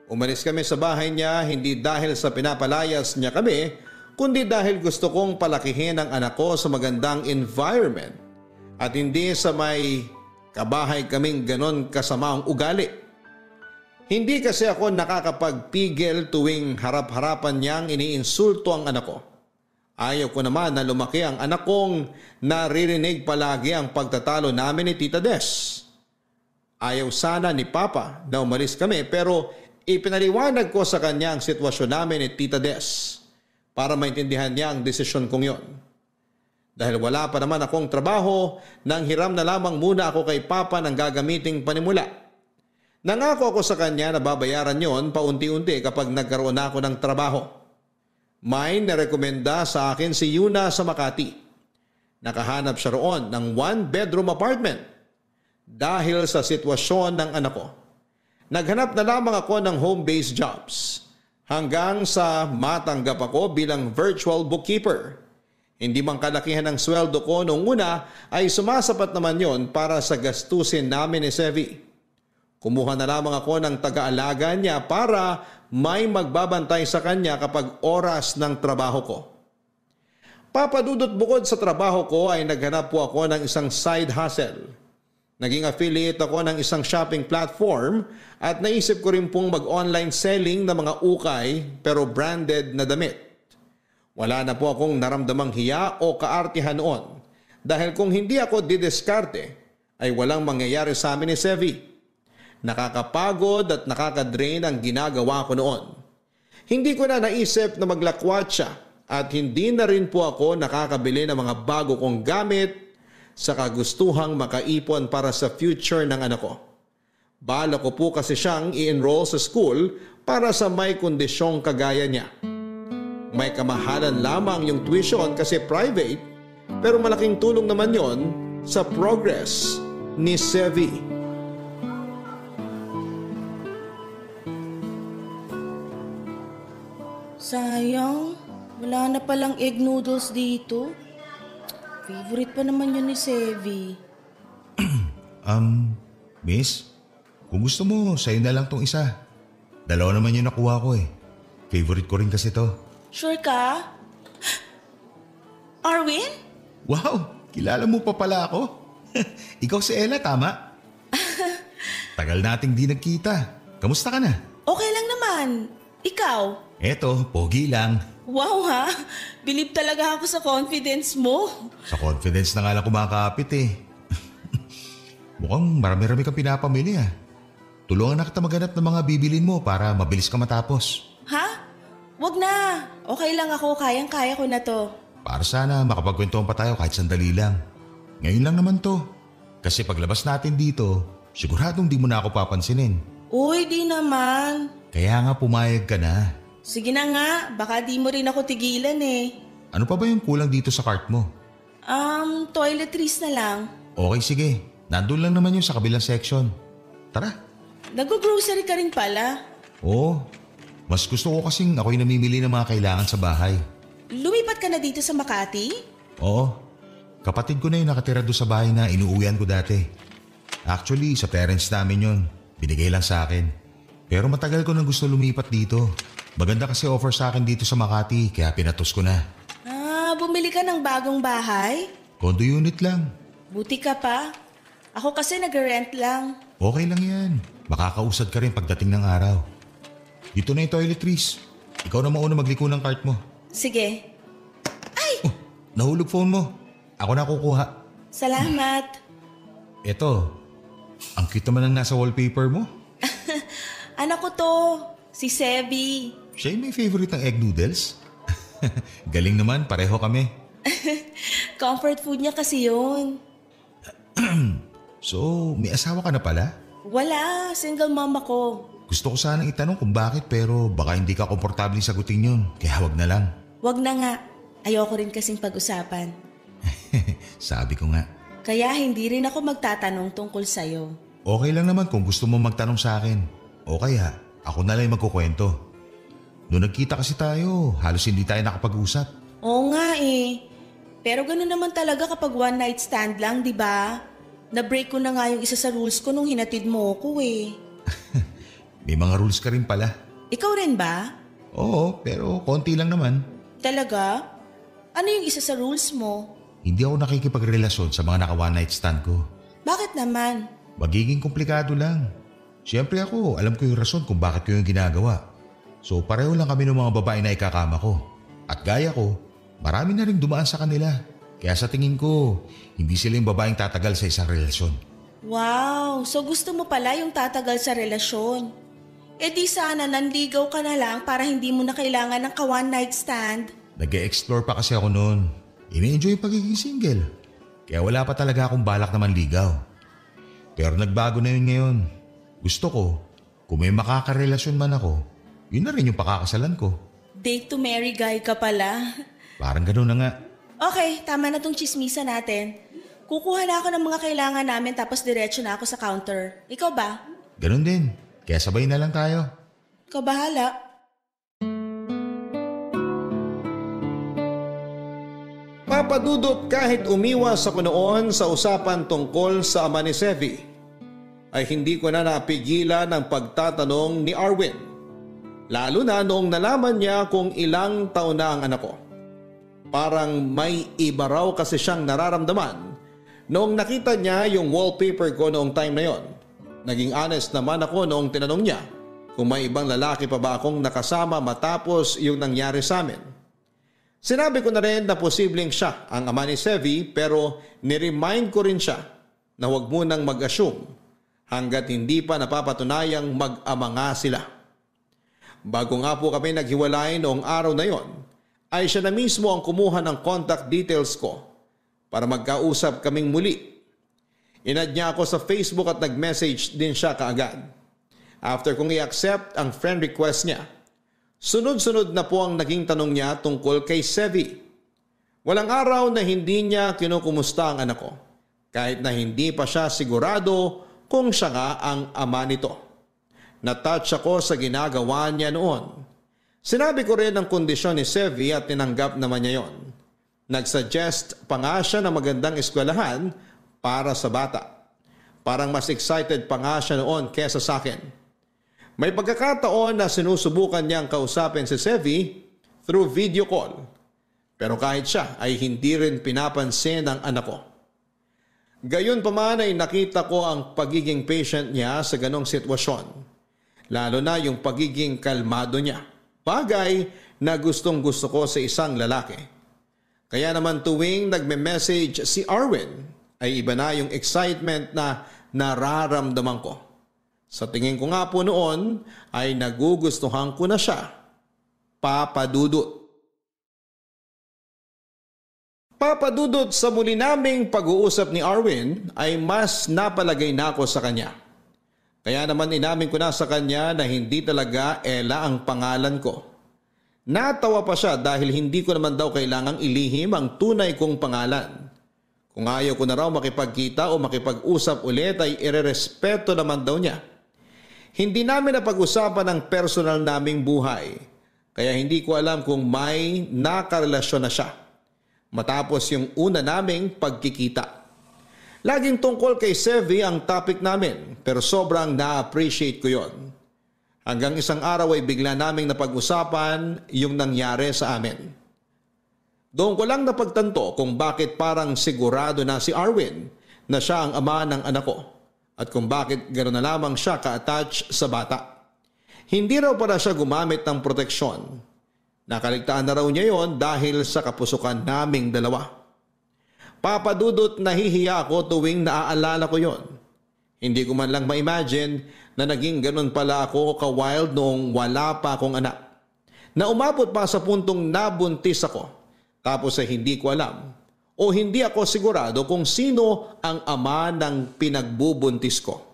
Umalis kami sa bahay niya hindi dahil sa pinapalayas niya kami, kundi dahil gusto kong palakihin ang anak ko sa magandang environment at hindi sa may kabahay kaming ganon kasamaang ugali. Hindi kasi ako nakakapagpigil tuwing harap-harapan niyang iniinsulto ang anak ko. Ayaw ko naman na lumaki ang anak kong naririnig palagi ang pagtatalo namin ni Tita Des. Ayaw sana ni Papa na umalis kami pero ipinaliwanag ko sa kanya ang sitwasyon namin ni Tita Des para maintindihan niya ang desisyon kong yon. Dahil wala pa naman akong trabaho, nang hiram na lamang muna ako kay Papa ng gagamiting panimula. Nangako ako sa kanya na babayaran yon paunti-unti kapag nagkaroon ako ng trabaho. May narekomenda sa akin si Yuna sa Makati. Nakahanap siya roon ng 1-bedroom apartment. Dahil sa sitwasyon ng anak ko, naghanap na lamang ako ng home-based jobs hanggang sa matanggap ako bilang virtual bookkeeper. Hindi man kalakihan ng sweldo ko noong una ay sumasapat naman yon para sa gastusin namin ni Sevi. Kumuha na lamang ako ng taga-alaga niya para may magbabantay sa kanya kapag oras ng trabaho ko. Papadudot bukod sa trabaho ko ay naghanap po ako ng isang side hustle. Naging affiliate ako ng isang shopping platform at naisip ko rin pong mag-online selling ng mga ukay pero branded na damit. Wala na po akong naramdamang hiya o kaartihan noon dahil kung hindi ako didiskarte ay walang mangyayari sa amin ni Sevi. Nakakapagod at nakakadrain ang ginagawa ko noon. Hindi ko na naisip na maglakwatsa at hindi na rin po ako nakakabili ng mga bago kong gamit sa kagustuhang makaipon para sa future ng anak ko. Bala ko po kasi siyang i-enroll sa school para sa may kondisyong kagaya niya. May kamahalan lamang yung tuition kasi private pero malaking tulong naman yon sa progress ni Sevi. Sayang, wala na palang egg noodles dito. Favorite pa naman yun ni Sevi. Miss, kung gusto mo, sa'yo na lang tong isa. Dalawa naman yung nakuha ko eh. Favorite ko rin kasi to. Sure ka? Arwin? Wow, kilala mo pa pala ako. Ikaw si Ella, tama? Tagal nating di nagkita. Kamusta ka na? Okay lang naman. Ikaw? Eto, pogi lang. Wow ha, believe talaga ako sa confidence mo. Sa confidence na nga lang kumakapit eh. Mukhang marami-rami kang pinapamili ah. Tulungan na kita maghanap ng mga bibilin mo para mabilis ka matapos. Ha? Wag na. Okay lang ako, kayang-kaya ko na to. Para sana makapagkwentuhan pa tayo kahit sandali lang. Ngayon lang naman to. Kasi paglabas natin dito, siguradong di mo na ako papansinin. Uy, di naman. Kaya nga pumayag ka na. Sige na nga, baka di mo rin ako tigilan eh. Ano pa ba yung kulang dito sa cart mo? Toiletries na lang. Okay, sige. Nandun lang naman yung sa kabilang section. Tara. Nag-grocery ka rin pala. Oo. Mas gusto ko kasing ako'y namimili ng mga kailangan sa bahay. Lumipat ka na dito sa Makati? Oo. Kapatid ko na yung nakatira doon sa bahay na inuuwian ko dati. Actually, sa parents namin yun. Binigay lang sa akin. Pero matagal ko nang gusto lumipat dito. Maganda kasi offer sa akin dito sa Makati kaya pinatos ko na. Bumili ka ng bagong bahay? Condo unit lang. Buti ka pa. Ako kasi nag-rent lang. Okay lang yan. Makakausad ka rin pagdating ng araw. Dito na yung toiletries. Ikaw na mauna magliko ng cart mo. Sige. Oh, nahulog phone mo. Ako na kukuha. Salamat. Eto, ang cute naman ang nasa wallpaper mo. Anak ko to, si Sevi. Siya yung may favorite ng egg noodles? Galing naman, pareho kami. Comfort food niya kasi yun. So, may asawa ka na pala? Wala, single mom ako. Gusto ko sanang itanong kung bakit pero baka hindi ka komportable sagutin yun. Kaya wag na lang. Wag na nga. Ayoko rin kasing pag-usapan. Sabi ko nga. Kaya hindi rin ako magtatanong tungkol sa'yo. Okay lang naman kung gusto mo magtanong sa akin. O kaya, Ako na lang magkukwento. Noong nagkita kasi tayo, halos hindi tayo nakapag-usap. Oo nga eh. Pero gano'n naman talaga kapag one night stand lang, di ba? Na-break ko na nga yung isa sa rules ko nung hinatid mo ko eh. May mga rules ka rin pala. Ikaw rin ba? Oo, pero konti lang naman. Talaga? Ano yung isa sa rules mo? Hindi ako nakikipagrelasyon sa mga naka one night stand ko. Bakit naman? Magiging komplikado lang. Siyempre ako, alam ko yung rason kung bakit ko yung ginagawa. So pareho lang kami ng mga babae na ikakama ko. At gaya ko, marami na rin dumaan sa kanila. Kaya sa tingin ko, hindi sila yung babaeng tatagal sa isang relasyon. Wow, so gusto mo pala yung tatagal sa relasyon. E di sana nanligaw ka na lang para hindi mo na kailangan ng ka-one night stand. Nag-e-explore pa kasi ako noon. Ini-enjoy yung pagiging single. Kaya wala pa talaga akong balak na manligaw. Pero nagbago na yun ngayon. Gusto ko, kung may makakarelasyon man ako, yun na rin yung pakakasalan ko. Date to marry guy ka pala. Parang gano'n na nga. Okay, tama na tong chismisa natin. Kukuha na ako ng mga kailangan namin tapos diretso na ako sa counter. Ikaw ba? Gano'n din. Kaya sabay na lang tayo. Ikaw bahala. Papa Dudut, kahit umiwas ako noon sa usapan tungkol sa ama ni Sevi, ay hindi ko na napigilan ang pagtatanong ni Arwin. Lalo na noong nalaman niya kung ilang taon na ang anak ko. Parang may iba raw kasi siyang nararamdaman noong nakita niya yung wallpaper ko noong time na yon. Naging honest naman ako noong tinanong niya kung may ibang lalaki pa ba akong nakasama matapos yung nangyari sa amin. Sinabi ko na rin na posibleng siya ang ama ni Sevi pero niremind ko rin siya na huwag munang mag-assume hanggat hindi pa napapatunayang mag-ama nga sila. Bago nga po kami naghiwalay noong araw na yon, ay siya na mismo ang kumuha ng contact details ko para magkausap kaming muli. Inad niya ako sa Facebook at nag-message din siya kaagad. After kong i-accept ang friend request niya, sunod-sunod na po ang naging tanong niya tungkol kay Sevi. Walang araw na hindi niya kinukumusta ang anak ko, kahit na hindi pa siya sigurado kung siya nga ang ama nito. Natouch ako sa ginagawa niya noon. Sinabi ko rin ang kondisyon ni Sevi at tinanggap naman niya yon. Nagsuggest pa nga siya ng magandang eskwelahan para sa bata. Parang mas excited pa nga siya noon kesa sa akin. May pagkakataon na sinusubukan niyang kausapin si Sevi through video call. Pero kahit siya ay hindi rin pinapansin ng anak ko. Gayon pa man ay nakita ko ang pagiging patient niya sa ganong sitwasyon. Lalo na yung pagiging kalmado niya. Bagay na gustong gusto ko sa isang lalaki. Kaya naman tuwing nagme-message si Arwin ay iba na yung excitement na nararamdaman ko. Sa tingin ko nga po noon ay nagugustuhan ko na siya. Papa Dudut. Papa Dudut, sa muli naming pag-uusap ni Arwin ay mas napalagay na ako sa kanya. Kaya naman inamin ko na sa kanya na hindi talaga Ella ang pangalan ko. Natawa pa siya dahil hindi ko naman daw kailangang ilihim ang tunay kong pangalan. Kung ayaw ko na raw makipagkita o makipag-usap ulit ay irerespeto naman daw niya. Hindi namin napag-usapan ang personal naming buhay. Kaya hindi ko alam kung may nakarelasyon na siya matapos yung una naming pagkikita. Laging tungkol kay Sevi ang topic namin pero sobrang na-appreciate ko yon. Hanggang isang araw ay bigla naming napag-usapan yung nangyari sa amin. Doon ko lang napagtanto kung bakit parang sigurado na si Arwin na siya ang ama ng anak ko at kung bakit gano'n na lamang siya ka-attach sa bata. Hindi raw para siya gumamit ng proteksyon. Nakaligtaan na raw niya yon dahil sa kapusukan naming dalawa. Papa Dudut, nahihiya ako tuwing naaalala ko yon. Hindi ko man lang ma-imagine na naging ganun pala ako ka-wild noong wala pa akong anak. Na umabot pa sa puntong nabuntis ako. Tapos ay hindi ko alam o hindi ako sigurado kung sino ang ama ng pinagbubuntis ko.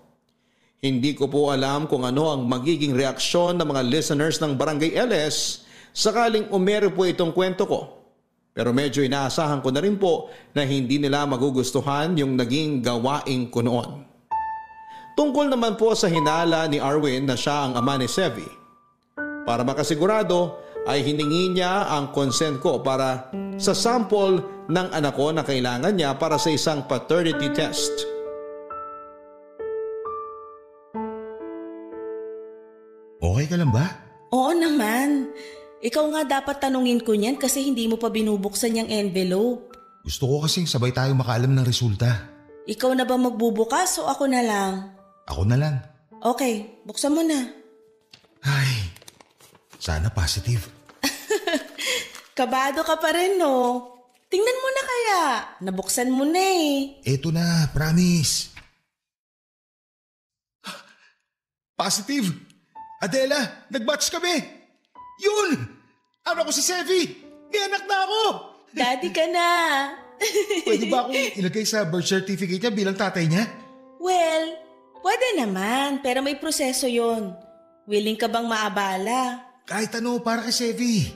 Hindi ko po alam kung ano ang magiging reaksyon ng mga listeners ng Barangay LS sakaling umere po itong kwento ko. Pero medyo inaasahan ko na rin po na hindi nila magugustuhan yung naging gawain ko noon. Tungkol naman po sa hinala ni Arwin na siya ang ama ni Sevi. Para makasigurado ay hiningi niya ang consent ko para sa sample ng anak ko na kailangan niya para sa isang paternity test. Okay ka lang ba? Oo naman. Ikaw nga dapat tanungin ko niyan kasi hindi mo pa binubuksan yung envelope. Gusto ko kasing sabay tayo makaalam ng resulta. Ikaw na ba magbubukas o ako na lang? Ako na lang. Okay, buksan mo na. Ay, sana positive. Kabado ka pa rin, no? Tingnan mo na kaya. Nabuksan mo na eh. Eto na, promise. Positive! Adela, nag-match kami! Yun! Ano ko si Sevi? May anak na ako! Daddy ka na. Pwede ba akong ilagay sa birth certificate niya bilang tatay niya? Well, pwede naman, pero may proseso yon. Willing ka bang maabala? Kahit ano para kay Sevi.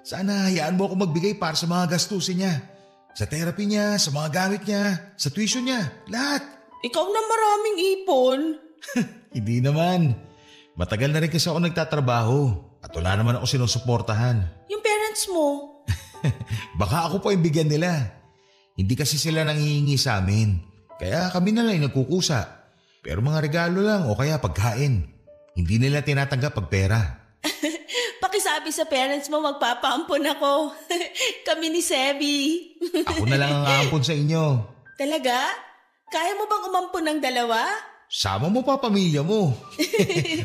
Sana hayaan mo ako magbigay para sa mga gastusin niya. Sa therapy niya, sa mga gamit niya, sa tuition niya, lahat. Ikaw na maraming ipon. Hindi naman. Matagal na rin kasi ako nagtatrabaho at wala naman ako sinusuportahan. Yung parents mo? Baka ako pa yung bigyan nila. Hindi kasi sila nanghihingi sa amin. Kaya kami na lang yung nagkukusa. Pero mga regalo lang o kaya pagkain. Hindi nila tinatanggap pag pera. Pakisabi sa parents mo magpapaampon ako. Kami ni Sevi. Ako na lang ang aampon sa inyo. Talaga? Kaya mo bang umampon ng dalawa? Sama mo pa pamilya mo.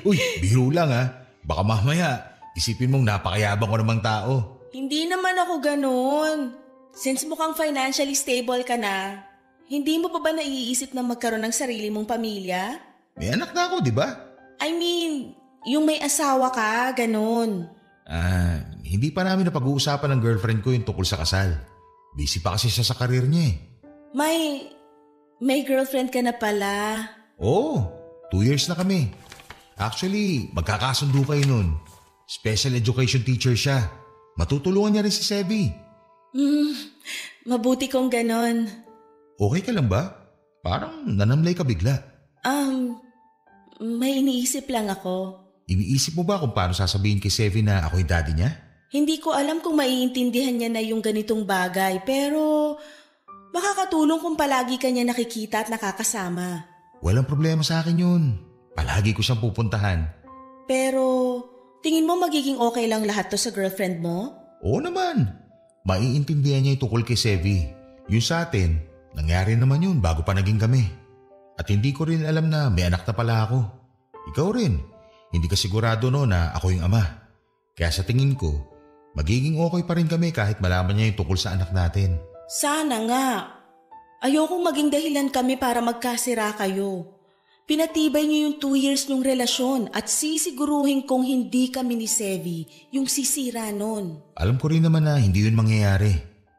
Uy, biro lang ha. Baka mamaya isipin mong napakayabang ko namang tao. Hindi naman ako ganun. Since mukhang financially stable ka na, hindi mo pa ba naiisip na magkaroon ng sarili mong pamilya? May anak na ako, di ba? I mean, yung may asawa ka, ganun. Hindi pa namin napag-uusapan ng girlfriend ko yung tungkol sa kasal. Busy pa kasi siya sa karir niya eh. May girlfriend ka na pala. Oo, 2 years na kami. Actually, magkakasundo kayo nun. Special education teacher siya. Matutulungan niya rin si Sevi. Mabuti kong ganon. Okay ka lang ba? Parang nanamlay ka bigla. May iniisip lang ako. Iniisip mo ba kung paano sasabihin kay Sevi na ako yung daddy niya? Hindi ko alam kung maiintindihan niya na yung ganitong bagay, pero makakatulong kung palagi ka niya nakikita at nakakasama. Walang problema sa akin yun. Palagi ko siyang pupuntahan. Pero tingin mo magiging okay lang lahat to sa girlfriend mo? Oo naman. Maiintindihan niya yung tungkol kay Sevi. Yung sa atin, nangyari naman yun bago pa naging kami. At hindi ko rin alam na may anak na pala ako. Ikaw rin. Hindi ka sigurado no na ako yung ama. Kaya sa tingin ko, magiging okay pa rin kami kahit malaman niya yung tungkol sa anak natin. Sana nga. Ayokong maging dahilan kami para magkasira kayo. Pinatibay niyo yung 2 years niyong relasyon at sisiguruhin kong hindi kami ni Sevi yung sisira nun. Alam ko rin naman na hindi yun mangyayari.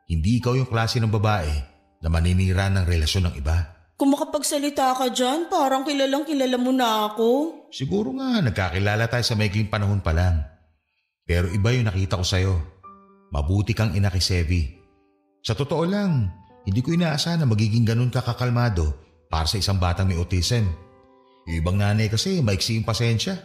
Hindi ikaw yung klase ng babae na maninira ng relasyon ng iba. Kung makapagsalita ka dyan, parang kilalang kilala mo na ako. Siguro nga nagkakilala tayo sa maikling panahon pa lang. Pero iba yung nakita ko sa'yo. Mabuti kang ina kay Sevi. Sa totoo lang, hindi ko inaasahan na magiging ganun ka kakalmado para sa isang batang may autism. Yung ibang nanay kasi maiksi yung pasensya.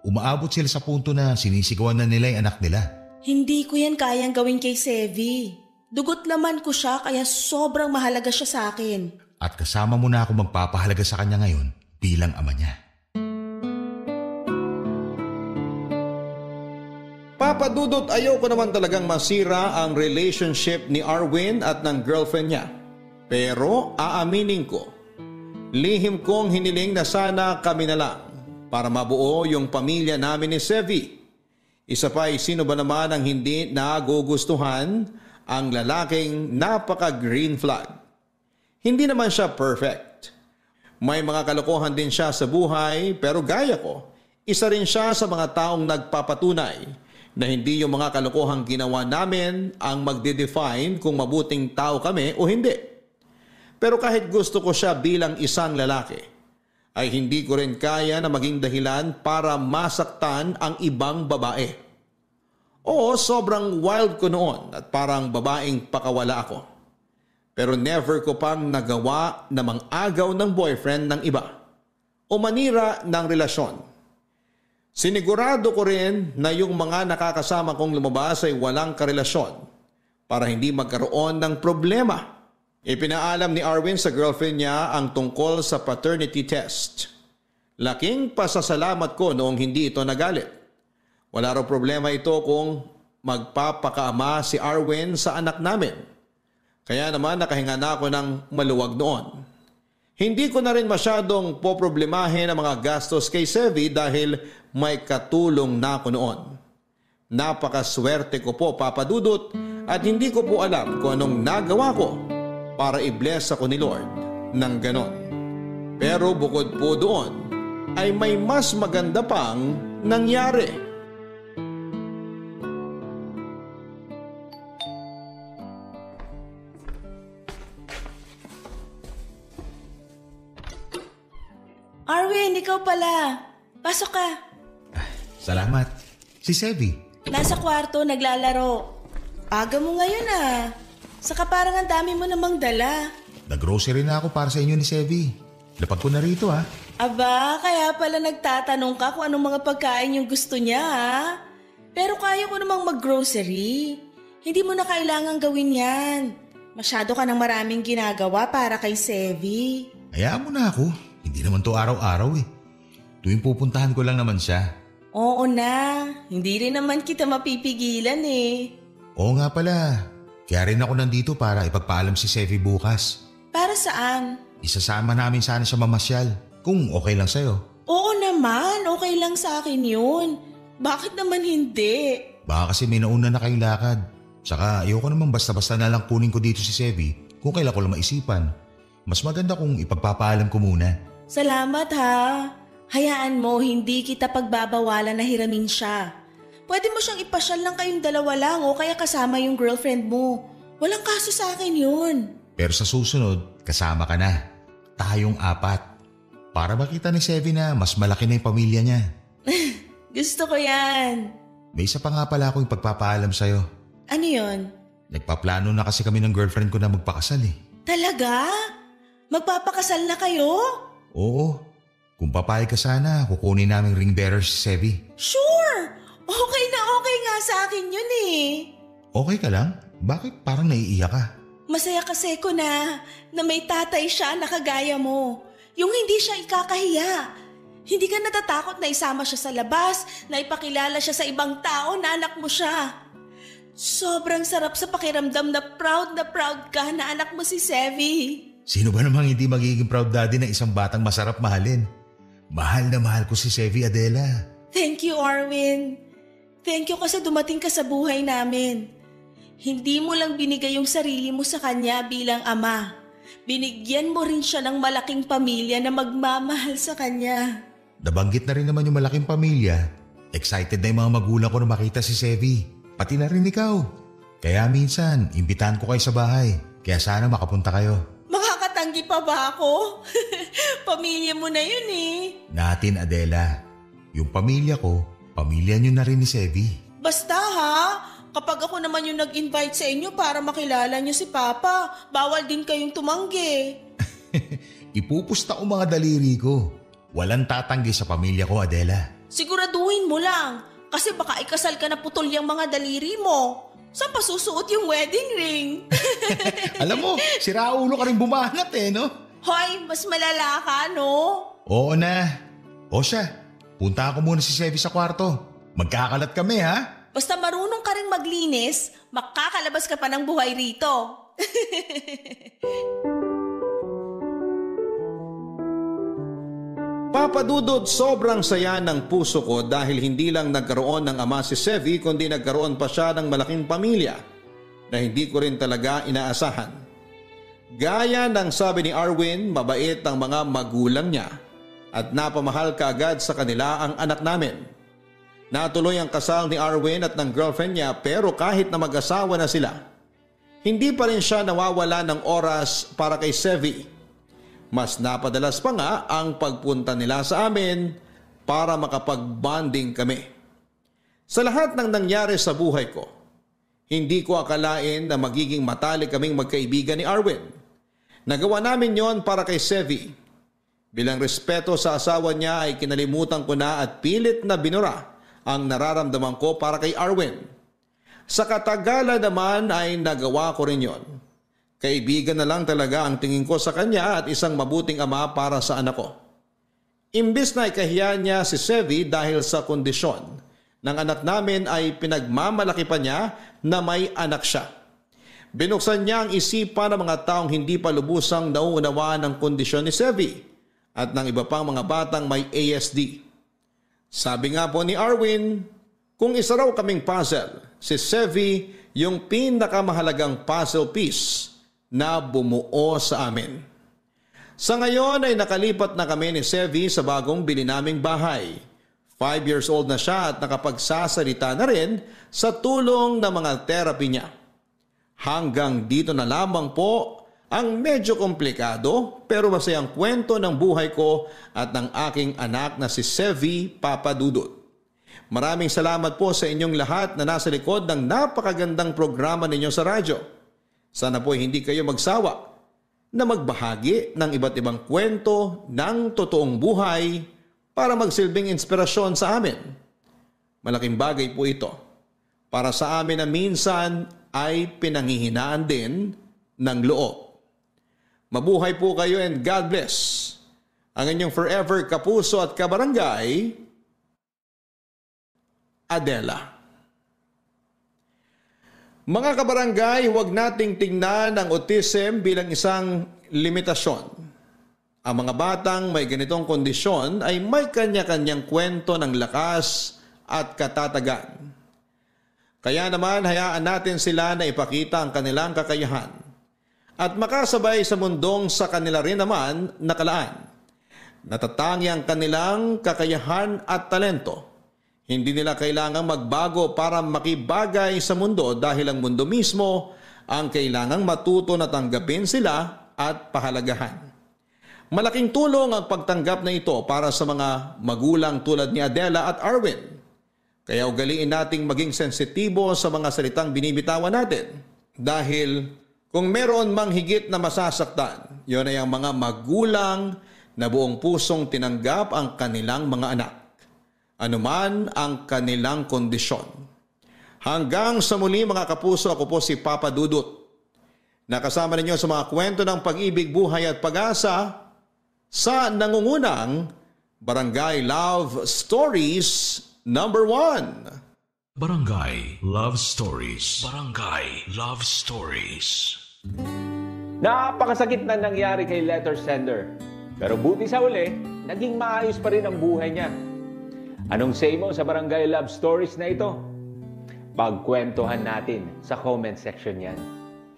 Umaabot sila sa punto na sinisigawan na nila yung anak nila. Hindi ko yan kayang gawin kay Sevi. Dugot laman ko siya kaya sobrang mahalaga siya sa akin. At kasama mo na ako magpapahalaga sa kanya ngayon bilang ama niya. Papa Dudut, ayoko naman talagang masira ang relationship ni Arwin at ng girlfriend niya. Pero aaminin ko, lihim kong hiniling na sana kami na lang para mabuo yung pamilya namin ni Sevi. Isa pa ay sino ba naman ang hindi nagugustuhan ang lalaking napaka-green flag. Hindi naman siya perfect. May mga kalokohan din siya sa buhay pero gaya ko, isa rin siya sa mga taong nagpapatunay na hindi yung mga kalokohang ginawa namin ang magde-define kung mabuting tao kami o hindi. Pero kahit gusto ko siya bilang isang lalaki, ay hindi ko rin kaya na maging dahilan para masaktan ang ibang babae. Oo, sobrang wild ko noon at parang babaeng pakawala ako. Pero never ko pang nagawa na mang-agaw ng boyfriend ng iba. o manira ng relasyon. Sinigurado ko rin na yung mga nakakasama kong lumabas ay walang karelasyon para hindi magkaroon ng problema. Ipinaalam ni Arwin sa girlfriend niya ang tungkol sa paternity test. Laking pasasalamat ko noong hindi ito nagalit. Wala raw problema ito kung magpapakaama si Arwin sa anak namin. Kaya naman nakahinga na ako ng maluwag noon. Hindi ko na rin masyadong poproblemahin ang mga gastos kay Sevi dahil may katulong na ako noon. Napakaswerte ko po, Papa Dudut, at hindi ko po alam kung anong nagawa ko para i-bless ako ni Lord ng ganon. Pero bukod po doon ay may mas maganda pang nangyari. Arwin, ikaw pala. Pasok ka. Salamat. Si Sevi. Nasa kwarto, naglalaro. Aga mo ngayon ah. Saka parang ang dami mo namang dala. Nag-grocery na ako para sa inyo ni Sevi. Lapag ko na rito ha. Aba, kaya pala nagtatanong ka kung anong mga pagkain yung gusto niya ha. Pero kaya ko namang mag-grocery. Hindi mo na kailangan gawin yan. Masyado ka ng maraming ginagawa para kay Sevi. Hayaan mo na ako. Hindi naman to araw-araw eh. Tuwing pupuntahan ko lang naman siya. Oo na. Hindi rin naman kita mapipigilan eh. Oo nga pala. Kaya rin ako nandito para ipagpaalam si Sevi bukas. Para saan? Isasama namin sana siya mamasyal. Kung okay lang sa'yo. Oo naman. Okay lang sa akin yun. Bakit naman hindi? Baka kasi may nauna na kayong lakad. Saka ayoko naman basta-basta na lang kunin ko dito si Sevi kung kailan ko lang maisipan. Mas maganda kung ipagpapaalam ko muna. Salamat ha. Hayaan mo, hindi kita pagbabawalan na hiramin siya. Pwede mo siyang ipasyal lang kayong dalawa lang o kaya kasama yung girlfriend mo. Walang kaso sa akin yun. Pero sa susunod, kasama ka na. Tayong 4. Para makita ni Sevi na mas malaki na yung pamilya niya. Gusto ko yan. May isa pa nga pala akong ipagpapaalam sa'yo. Ano yun? Nagpaplano na kasi kami ng girlfriend ko na magpakasal eh. Talaga? Magpapakasal na kayo? Oo. Kung papayag ka sana, kukunin naming ring bearer si Sevi. Sure! Okay na okay nga sa akin yun eh. Okay ka lang? Bakit parang naiiyak ka? Masaya kasi ko na may tatay siya na kagaya mo. Yung hindi siya ikakahiya. Hindi ka natatakot na isama siya sa labas, na ipakilala siya sa ibang tao na anak mo siya. Sobrang sarap sa pakiramdam na proud ka na anak mo si Sevi. Sino ba namang hindi magiging proud daddy ng isang batang masarap mahalin? Mahal na mahal ko si Sevi, Adela. Thank you, Arwin. Thank you kasi dumating ka sa buhay namin. Hindi mo lang binigay yung sarili mo sa kanya bilang ama. Binigyan mo rin siya ng malaking pamilya na magmamahal sa kanya. Nabanggit na rin naman yung malaking pamilya. Excited na yung mga magulang ko na makita si Sevi. Pati na rin ikaw. Kaya minsan, imbitahan ko kayo sa bahay. Kaya sana makapunta kayo. Makakatanggi pa ba ako? Pamilya mo na yun eh. Natin, Adela. Yung pamilya ko, pamilya nyo na rin ni Sevi. Basta ha, kapag ako naman yung nag-invite sa inyo para makilala nyo si Papa, bawal din kayong tumanggi. Ipupusta ko mga daliri ko. Walang tatanggi sa pamilya ko, Adela. Siguraduhin mo lang, kasi baka ikasal ka na putol yung mga daliri mo. Saan pa susuot yung wedding ring? Alam mo, si Raulo ka rin bumangat eh, no? Hoy, mas malala ka, no? Oo na. O siya, punta ako muna si Sevi sa kwarto. Magkakalat kami, ha? Basta marunong ka rin maglinis, makakalabas ka pa ng buhay rito. Papa Dudut, sobrang saya ng puso ko dahil hindi lang nagkaroon ng ama si Sevi kundi nagkaroon pa siya ng malaking pamilya na hindi ko rin talaga inaasahan. Gaya ng sabi ni Arwin, mabait ang mga magulang niya at napamahal kaagad sa kanila ang anak namin. Natuloy ang kasal ni Arwin at ng girlfriend niya pero kahit na mag-asawa na sila, hindi pa rin siya nawawala ng oras para kay Sevi. Mas napadalas pa nga ang pagpunta nila sa amin para makapag-bonding kami. Sa lahat ng nangyari sa buhay ko, hindi ko akalain na magiging matalik kaming magkaibigan ni Arwin. Nagawa namin yon para kay Sevi. Bilang respeto sa asawa niya ay kinalimutan ko na at pilit na binura ang nararamdaman ko para kay Arwin. Sa katagalan naman ay nagawa ko rin yon. Kaibigan na lang talaga ang tingin ko sa kanya at isang mabuting ama para sa anak ko. Imbis na ikahiya niya si Sevi dahil sa kondisyon ng anak namin ay pinagmamalaki pa niya na may anak siya. Binuksan niya ang isipan ng mga taong hindi pa lubusang nauunawaan ng kondisyon ni Sevi at ng iba pang mga batang may ASD. Sabi nga po ni Arwin, kung isa raw kaming puzzle, si Sevi yung pinakamahalagang puzzle piece na bumuo sa amin. Sa ngayon ay nakalipat na kami ni Sevi sa bagong bili naming bahay. 5 years old na siya at nakapagsasalita na rin sa tulong ng mga therapy niya. Hanggang dito na lamang po ang medyo komplikado pero masayang kwento ng buhay ko at ng aking anak na si Sevi Papadudut. Maraming salamat po sa inyong lahat na nasa likod ng napakagandang programa ninyo sa radyo. Sana po hindi kayo magsawa na magbahagi ng iba't ibang kwento ng totoong buhay para magsilbing inspirasyon sa amin. Malaking bagay po ito para sa amin na minsan ay pinanghihinaan din ng loob. Mabuhay po kayo and God bless. Ang inyong forever kapuso at kabarangay, Adela. Mga kabarangay, huwag nating tingnan ang autism bilang isang limitasyon. Ang mga batang may ganitong kondisyon ay may kanya-kanyang kwento ng lakas at katatagan. Kaya naman hayaan natin sila na ipakita ang kanilang kakayahan at makasabay sa mundong sa kanila rin naman nakalaan. Natatangi ang kanilang kakayahan at talento. Hindi nila kailangang magbago para makibagay sa mundo dahil ang mundo mismo ang kailangang matuto na tanggapin sila at pahalagahan. Malaking tulong ang pagtanggap na ito para sa mga magulang tulad ni Adela at Arwin. Kaya ugaliin nating maging sensitibo sa mga salitang binibitawan natin. Dahil kung meron mang higit na masasaktan, yun ay ang mga magulang na buong pusong tinanggap ang kanilang mga anak. Anuman ang kanilang kondisyon. Hanggang sa muli mga kapuso, ako po si Papa Dudut. Nakasama ninyo sa mga kwento ng pag-ibig, buhay at pag-asa sa nangungunang Barangay Love Stories number 1. Barangay Love Stories. Barangay Love Stories. Napakasakit na nangyari kay letter sender. Pero buti sa uli, naging maayos pa rin ang buhay niya. Anong say mo sa Barangay Love Stories na ito? Pagkwentuhan natin sa comment section yan.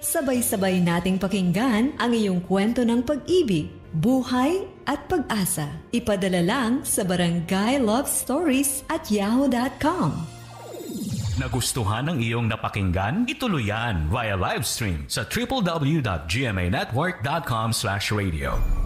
Sabay-sabay nating pakinggan ang iyong kwento ng pag-ibig, buhay at pag-asa. Ipadala lang sa barangaylovestories@yahoo.com. Nagustuhan ng iyong napakinggan? Ituloy yan via live stream sa www.gmanetwork.com/radio.